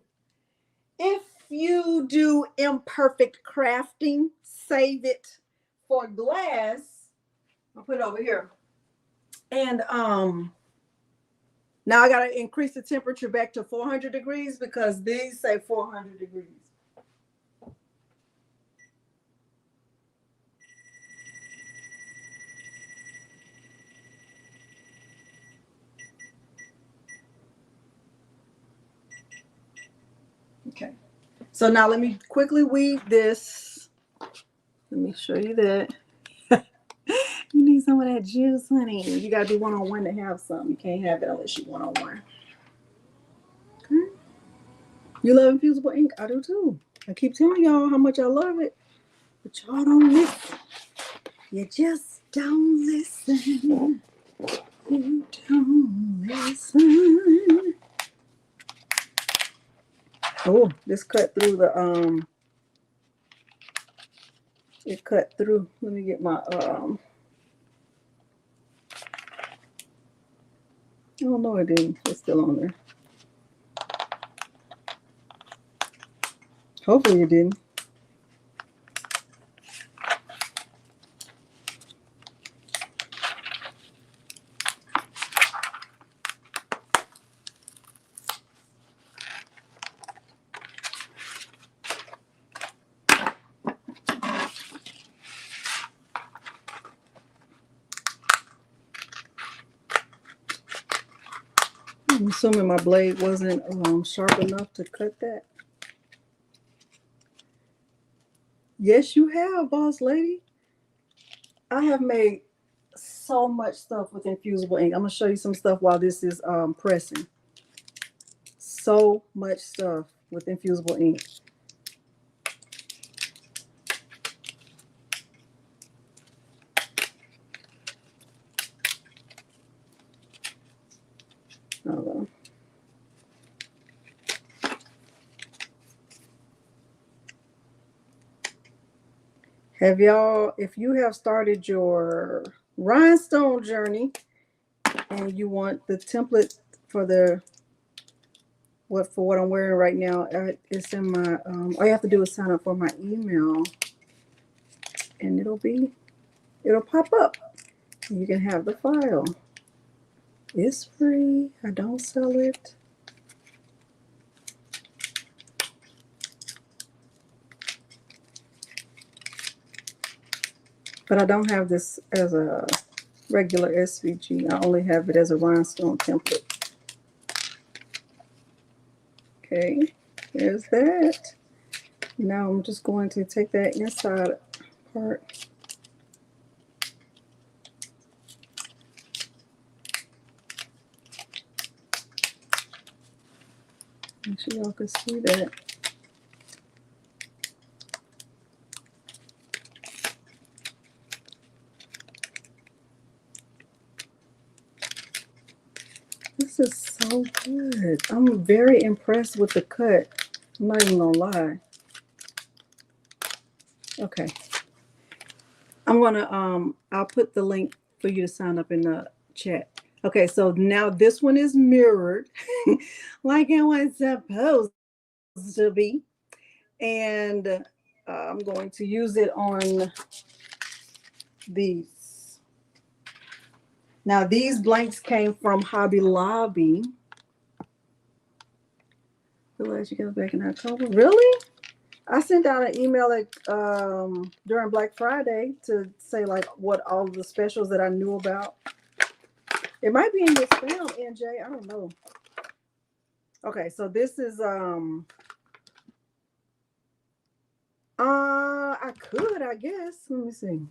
If you do imperfect crafting, save it for glass. I'll put it over here. And now I gotta increase the temperature back to 400 degrees because these say 400 degrees. Okay. So now let me quickly weave this. Let me show you that. You need some of that juice, honey. You gotta be one-on-one to have some. You can't have it unless you one-on-one. Okay. You love Infusible Ink? I do too. I keep telling y'all how much I love it, but y'all don't listen. You just don't listen. You don't listen. Oh, this cut through the it cut through. Let me get my oh no, it didn't. It's still on there. Hopefully it didn't. I'm assuming my blade wasn't sharp enough to cut that. Yes, you have, boss lady. I have made so much stuff with Infusible Ink. I'm gonna show you some stuff while this is pressing. So much stuff with Infusible Ink. Hold on. Have y'all, if you have started your rhinestone journey and you want the template for the what I'm wearing right now, it's in my all you have to do is sign up for my email and it'll pop up. You can have the file. It's free. I don't sell it. But I don't have this as a regular SVG. I only have it as a rhinestone template. Okay, there's that. Now I'm just going to take that inside part. Make sure y'all can see that. This is so good. I'm very impressed with the cut. I'm not even gonna lie. Okay. I'm gonna I'll put the link for you to sign up in the chat. Okay, so now this one is mirrored like it was supposed to be. And I'm going to use it on these. Now these blanks came from Hobby Lobby. Realize you got back in October. Really? I sent out an email like during Black Friday to say like what all the specials that I knew about. It might be in your spam, NJ. I don't know. Okay, so this is I could, I guess. Let me see.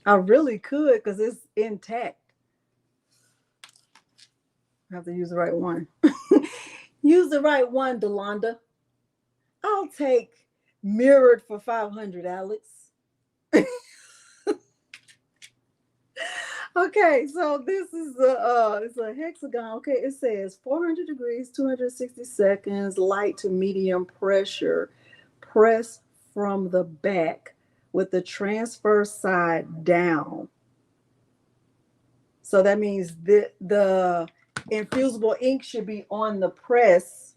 I really could because it's intact. I have to use the right one. Use the right one, Delonda. I'll take mirrored for 500, Alex. Okay, so this is it's a hexagon. Okay, it says 400 degrees, 260 seconds, light to medium pressure. Press from the back with the transfer side down. So that means the infusible ink should be on the press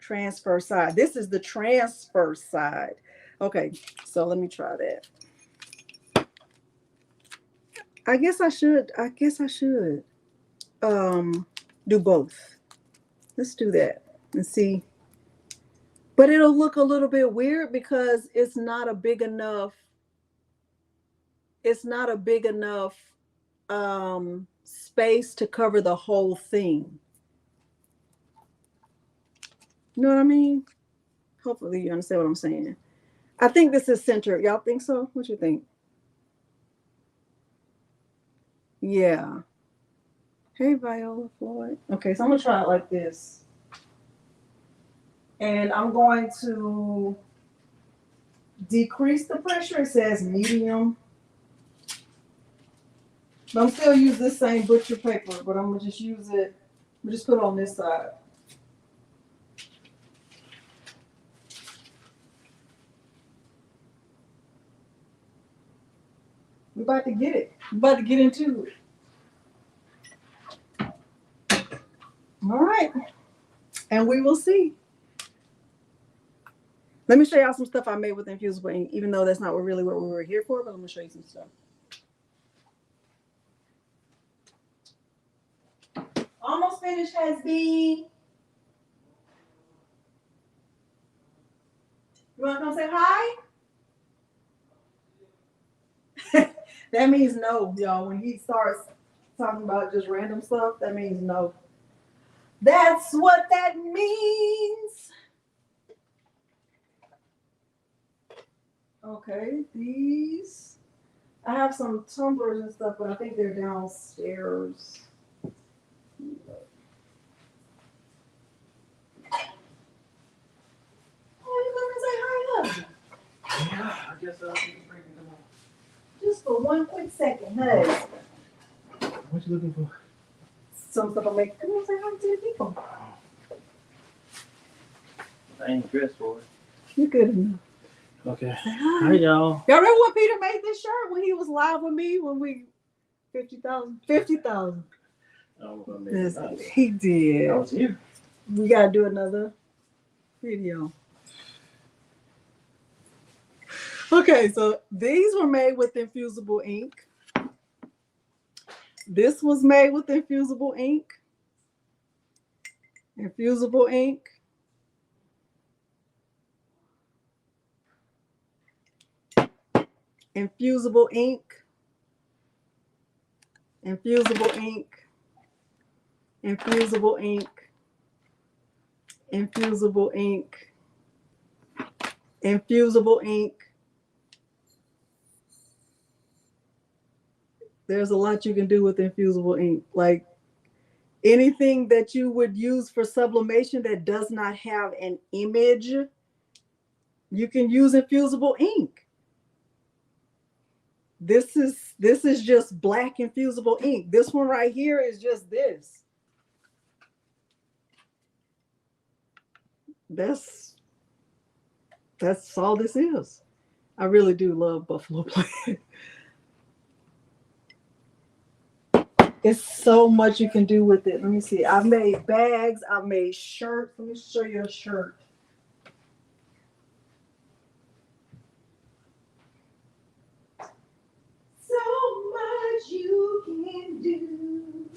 transfer side. This is the transfer side. Okay, so let me try that. I guess I should do both. Let's do that and see. But it'll look a little bit weird because it's not a big enough space to cover the whole thing. You know what I mean? Hopefully you understand what I'm saying. I think this is centered. Y'all think so? What you think? Yeah. Hey, Viola Floyd. Okay, so I'm going to try it like this. And I'm going to decrease the pressure. It says medium. But I'm still use this same butcher paper, but I'm going to just use it. I'm just put it on this side. We're about to get it. We're about to get into it. All right. And we will see. Let me show y'all some stuff I made with Infusible Ink, even though that's not really what we were here for, but I'm going to show you some stuff. Almost finished, has been. You want to come say hi? That means no, y'all. When he starts talking about just random stuff, that means no. That's what that means. Okay, these. I have some tumblers and stuff, but I think they're downstairs. Oh, you gonna say hi, love? Yeah, I guess I'll keep bringing them on. Just for one quick second, hey. What you looking for? Some stuff I make. Come on, say hi to the people. I ain't dressed for it. You're good enough. Okay. Hi. Hi, y'all. Y'all remember when Peter made this shirt when he was live with me when we 50,000? 50,000. He did. I was here. We gotta do another video. Okay, so these were made with Infusible Ink. This was made with Infusible Ink. Infusible Ink. Infusible Ink. Infusible Ink. Infusible Ink. Infusible Ink. Infusible Ink. There's a lot you can do with Infusible Ink. Like anything that you would use for sublimation that does not have an image, you can use Infusible Ink. This is just black Infusible Ink. This one right here is just this. That's all this is. I really do love Buffalo Plaid. It's so much you can do with it. Let me see. I've made bags. I've made shirts. Let me show you a shirt. So much you can do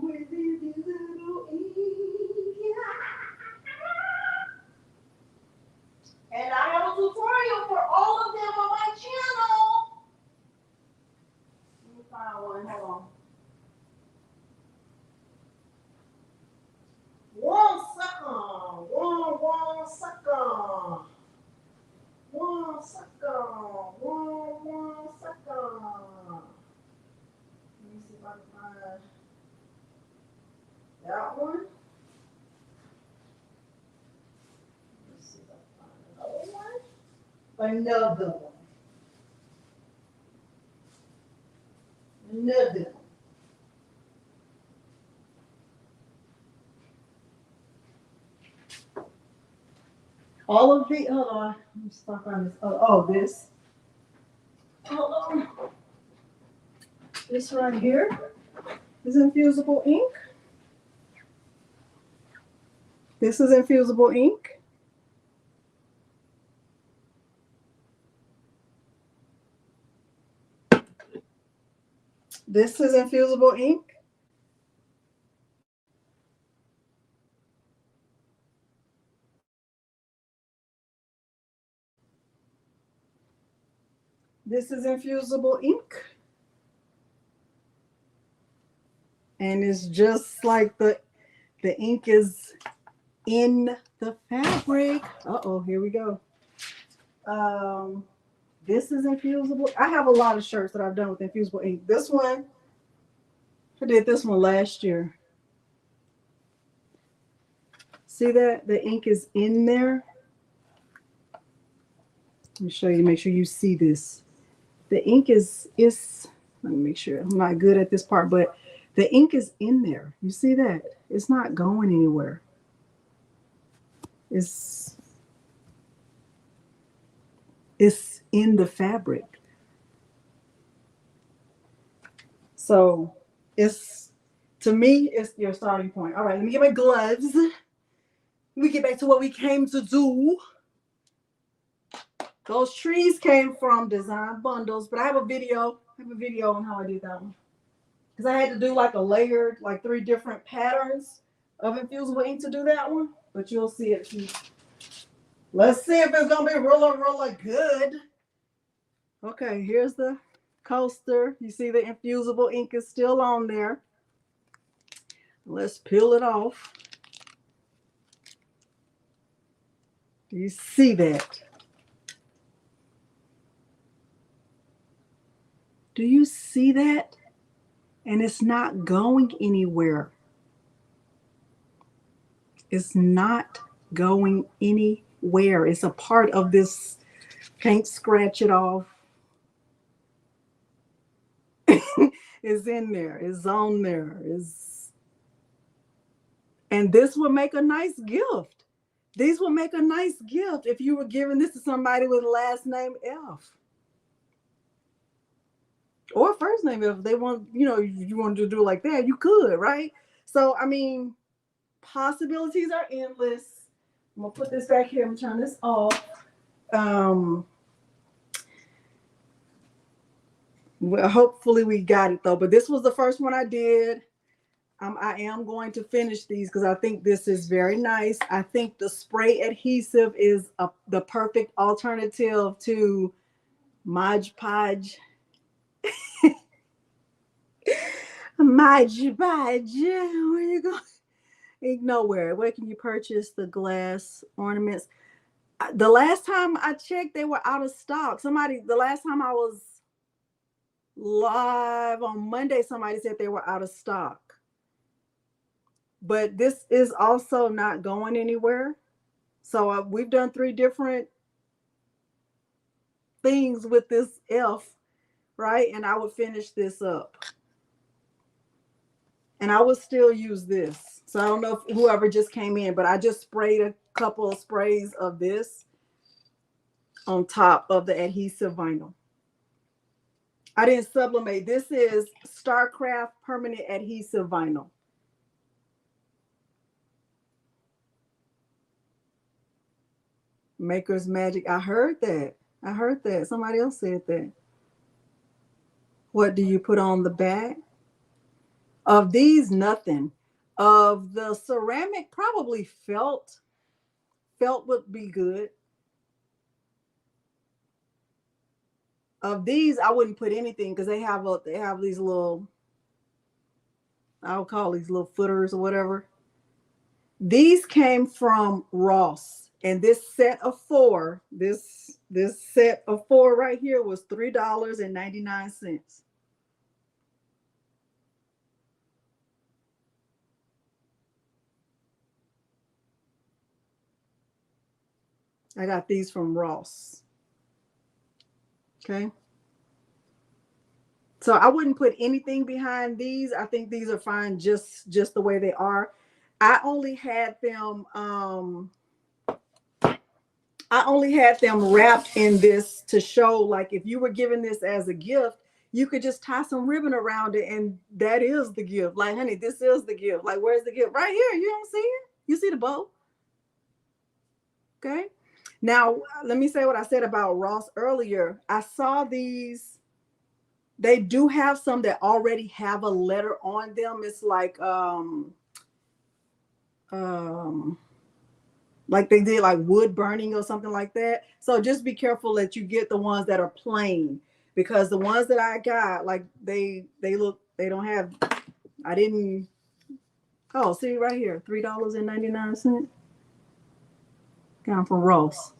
with Infusible Ink. And I have a tutorial for all of them on my channel. Let me find one. Hold on. One second. One second. One second. One second. Let me see if I can find that one. Let's see if I can find another one. Another one. Another one. All of the, hold on, let me stop on this. Oh, this. Hold on. This right here is Infusible Ink. This is Infusible Ink. This is Infusible Ink. This is Infusible Ink. And it's just like the ink is in the fabric. Uh-oh, here we go. This is Infusible. I have a lot of shirts that I've done with Infusible Ink. This one, I did this one last year. See that? The ink is in there. Let me show you, make sure you see this. The ink is let me make sure. I'm not good at this part, but the ink is in there. You see that? It's not going anywhere. It's in the fabric. So it's, to me, it's your starting point. All right, let me get my gloves. We get back to what we came to do. Those trees came from design bundles, but I have a video. On how I did that one. Because I had to do like a layered, like 3 different patterns of Infusible Ink to do that one. But you'll see it too. Let's see if it's going to be really good. Okay, here's the coaster. You see the Infusible Ink is still on there. Let's peel it off. Do you see that? Do you see that? And it's not going anywhere. It's not going anywhere. It's a part of this. Can't scratch it off. It's in there. It's on there. And this would make a nice gift. These would make a nice gift if you were giving this to somebody with last name F. Or first name F. If they want, you want to do it like that, you could, right? So, I mean, possibilities are endless. I'm going to put this back here. I'm going to turn this off. Well, hopefully we got it though. But this was the first one I did. I am going to finish these because I think this is very nice. I think the spray adhesive is the perfect alternative to Mod Podge. Mod Podge. Where you going? Nowhere. Where can you purchase the glass ornaments? The last time I checked, they were out of stock. The last time I was live on Monday, somebody said they were out of stock. But this is also not going anywhere. So we've done 3 different things with this F, right? And I would finish this up. And I would still use this. So I don't know if whoever just came in, but I just sprayed a couple of sprays of this on top of the adhesive vinyl. I didn't sublimate. This is StarCraft permanent adhesive vinyl. Maker's Magic. I heard that. Somebody else said that. What do you put on the back? Of these, nothing. Of the ceramic, probably felt. Felt would be good. Of these, I wouldn't put anything because they have these little, I'll call these little footers or whatever. These came from Ross. And this set of 4, this set of 4 right here was $3.99. I got these from Ross. Okay. So I wouldn't put anything behind these. I think these are fine just the way they are. I only had them wrapped in this to show, like, if you were giving this as a gift, you could just tie some ribbon around it, and that is the gift. Like, honey, this is the gift. Like, where's the gift? Right here. You don't see it? You see the bow? Okay. Now, let me say what I said about Ross earlier. I saw these. They do have some that already have a letter on them. It's like they did like wood burning or something like that. So just be careful that you get the ones that are plain, because the ones that I got, like they don't have, I didn't, oh, see right here, $3.99. Got them from Ross.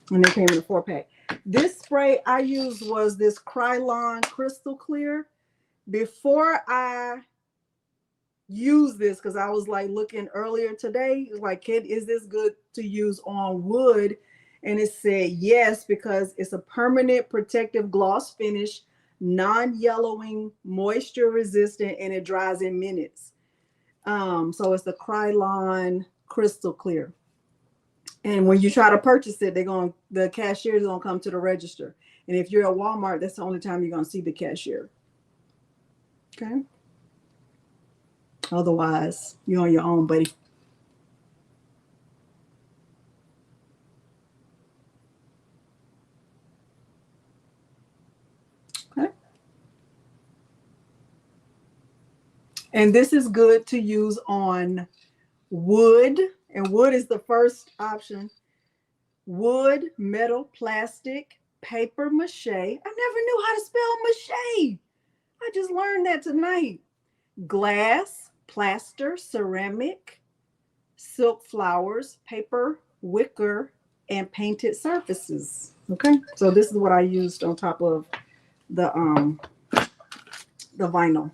And they came in a 4-pack. This spray I used was this Krylon Crystal Clear. Before I use this, because I was like looking earlier today, like, kid, is this good to use on wood? And it said yes, because it's a permanent protective gloss finish, non-yellowing, moisture resistant, and it dries in minutes. So it's the Krylon Crystal Clear. And when you try to purchase it, the cashier is gonna come to the register. And if you're at Walmart, that's the only time you're gonna see the cashier. Okay. Otherwise, you're on your own, buddy. Okay. And this is good to use on wood. And wood is the first option. Wood, metal, plastic, paper mache. I never knew how to spell mache. I just learned that tonight. Glass, plaster, ceramic, silk flowers, paper, wicker, and painted surfaces. Okay, so this is what I used on top of the vinyl.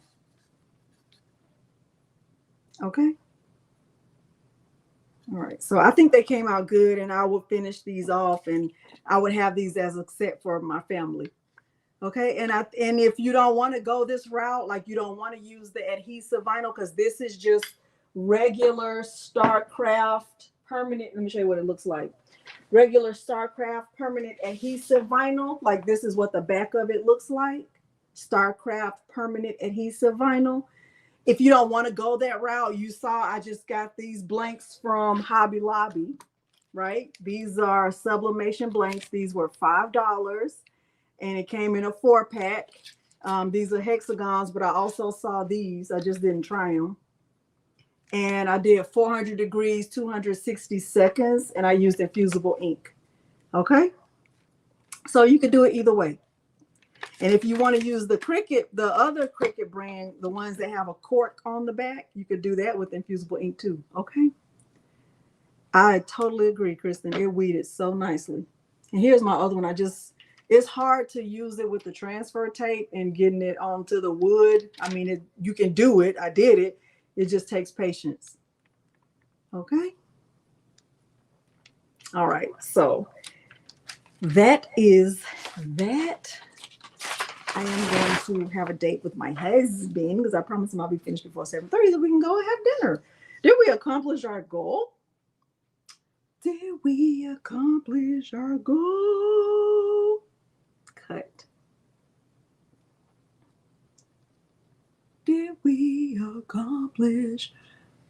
Okay. All right, so I think they came out good, and I will finish these off, and I would have these as a set for my family. Okay, and if you don't want to go this route, like you don't want to use the adhesive vinyl, because this is just regular StarCraft permanent. Let me show you what it looks like. Regular StarCraft permanent adhesive vinyl. Like, this is what the back of it looks like. StarCraft permanent adhesive vinyl. If you don't want to go that route, you saw I just got these blanks from Hobby Lobby, right? These are sublimation blanks. These were $5, and it came in a 4-pack. These are hexagons, but I also saw these. I just didn't try them. And I did 400 degrees, 260 seconds, and I used Infusible Ink. Okay? So you could do it either way. And if you want to use the other Cricut brand, the ones that have a cork on the back, you could do that with Infusible Ink too. Okay? I totally agree, Kristen. It weeded so nicely. And here's my other one. It's hard to use it with the transfer tape and getting it onto the wood. I mean, you can do it. I did it. It just takes patience. Okay. All right. So that is that. I am going to have a date with my husband, because I promised him I'll be finished before 7:30 so we can go have dinner. Did we accomplish our goal? Did we accomplish our goal? Cut. Did we accomplish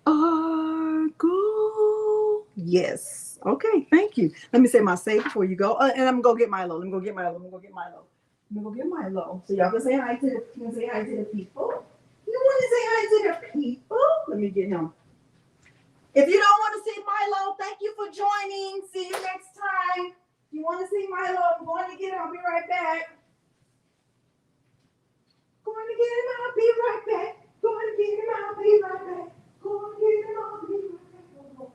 our goal? Yes. Okay, thank you. Let me say my say before you go. And I'm gonna go get Milo. Let me go get Milo. So y'all can say hi to the people. You want to say hi to the people? Let me get him. If you don't want to see Milo, thank you for joining. See you next time. If you want to see Milo, I'm going to get him. I'll be right back. Going to get him. I'll be right back. Going to get him. I'll be right back. Going to get him. I'll be right back.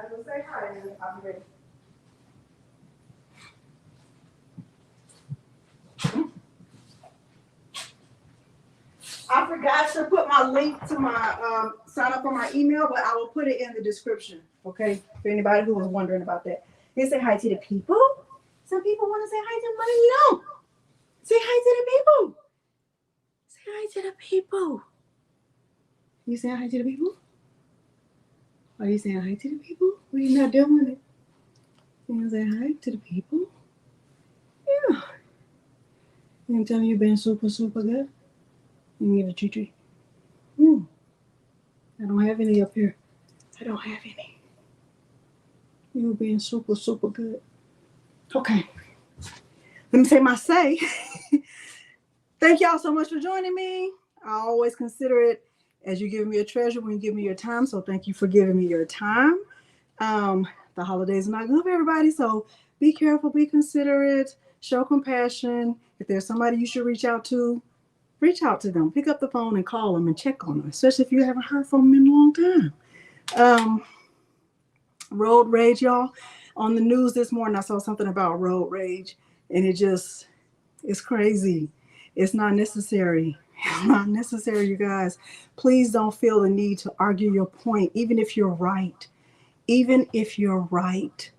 I will say hi and I'll be ready. I forgot to put my link to my sign up for my email, but I will put it in the description. Okay, for anybody who was wondering about that. They say hi to the people. Some people want to say hi to money. You don't. Say hi to the people. Say hi to the people. You saying hi to the people? Are you saying hi to the people? What are you not doing it? You say hi to the people? Yeah. You can tell me you've been super, super good? You can give a treat. I don't have any up here. I don't have any. You've been super, super good. Okay. Let me say my say. Thank y'all so much for joining me. I always consider it as you give me a treasure when you give me your time. So thank you for giving me your time. The holidays are not good for everybody. So be careful, be considerate, show compassion. If there's somebody you should reach out to them. Pick up the phone and call them and check on them, especially if you haven't heard from them in a long time. Road rage, y'all. On the news this morning, I saw something about road rage, and it's crazy. It's not necessary. It's not necessary, you guys. Please don't feel the need to argue your point, even if you're right. Even if you're right.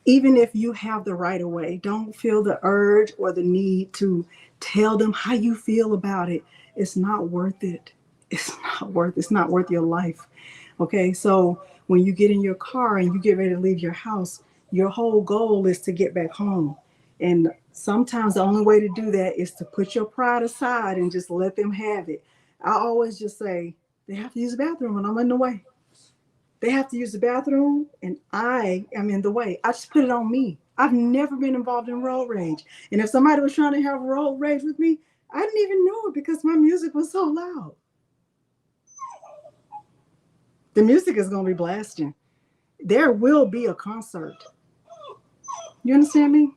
Even if you have the right of way, don't feel the urge or the need to tell them how you feel about it. It's not worth it. It's not worth your life. Okay, so when you get in your car and you get ready to leave your house, your whole goal is to get back home. And sometimes the only way to do that is to put your pride aside and just let them have it. I always just say, they have to use the bathroom and I'm in the way. They have to use the bathroom and I am in the way. I just put it on me. I've never been involved in road rage. And if somebody was trying to have road rage with me, I didn't even know it because my music was so loud. The music is going to be blasting. There will be a concert. You understand me?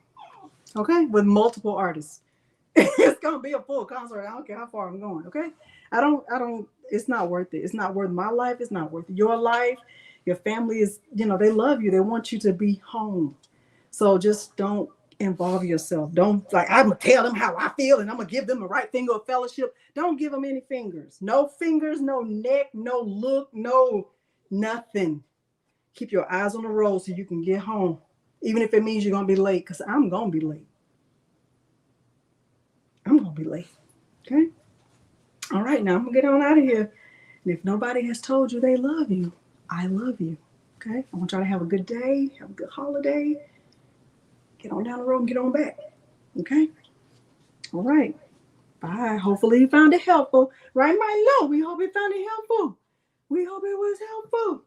Okay? With multiple artists. It's going to be a full concert. I don't care how far I'm going. Okay? It's not worth it. It's not worth my life. It's not worth your life. Your family is, they love you. They want you to be home. So just don't involve yourself. Don't I'm going to tell them how I feel and I'm going to give them the right finger of fellowship. Don't give them any fingers. No fingers, no neck, no look, no nothing. Keep your eyes on the road so you can get home. Even if it means you're going to be late, because I'm going to be late. I'm going to be late. Okay? All right, now I'm going to get on out of here. And if nobody has told you they love you, I love you. Okay? I want y'all to have a good day, have a good holiday. Get on down the road and get on back. Okay? All right. Bye. Hopefully you found it helpful. Right, my love? We hope you found it helpful. We hope it was helpful.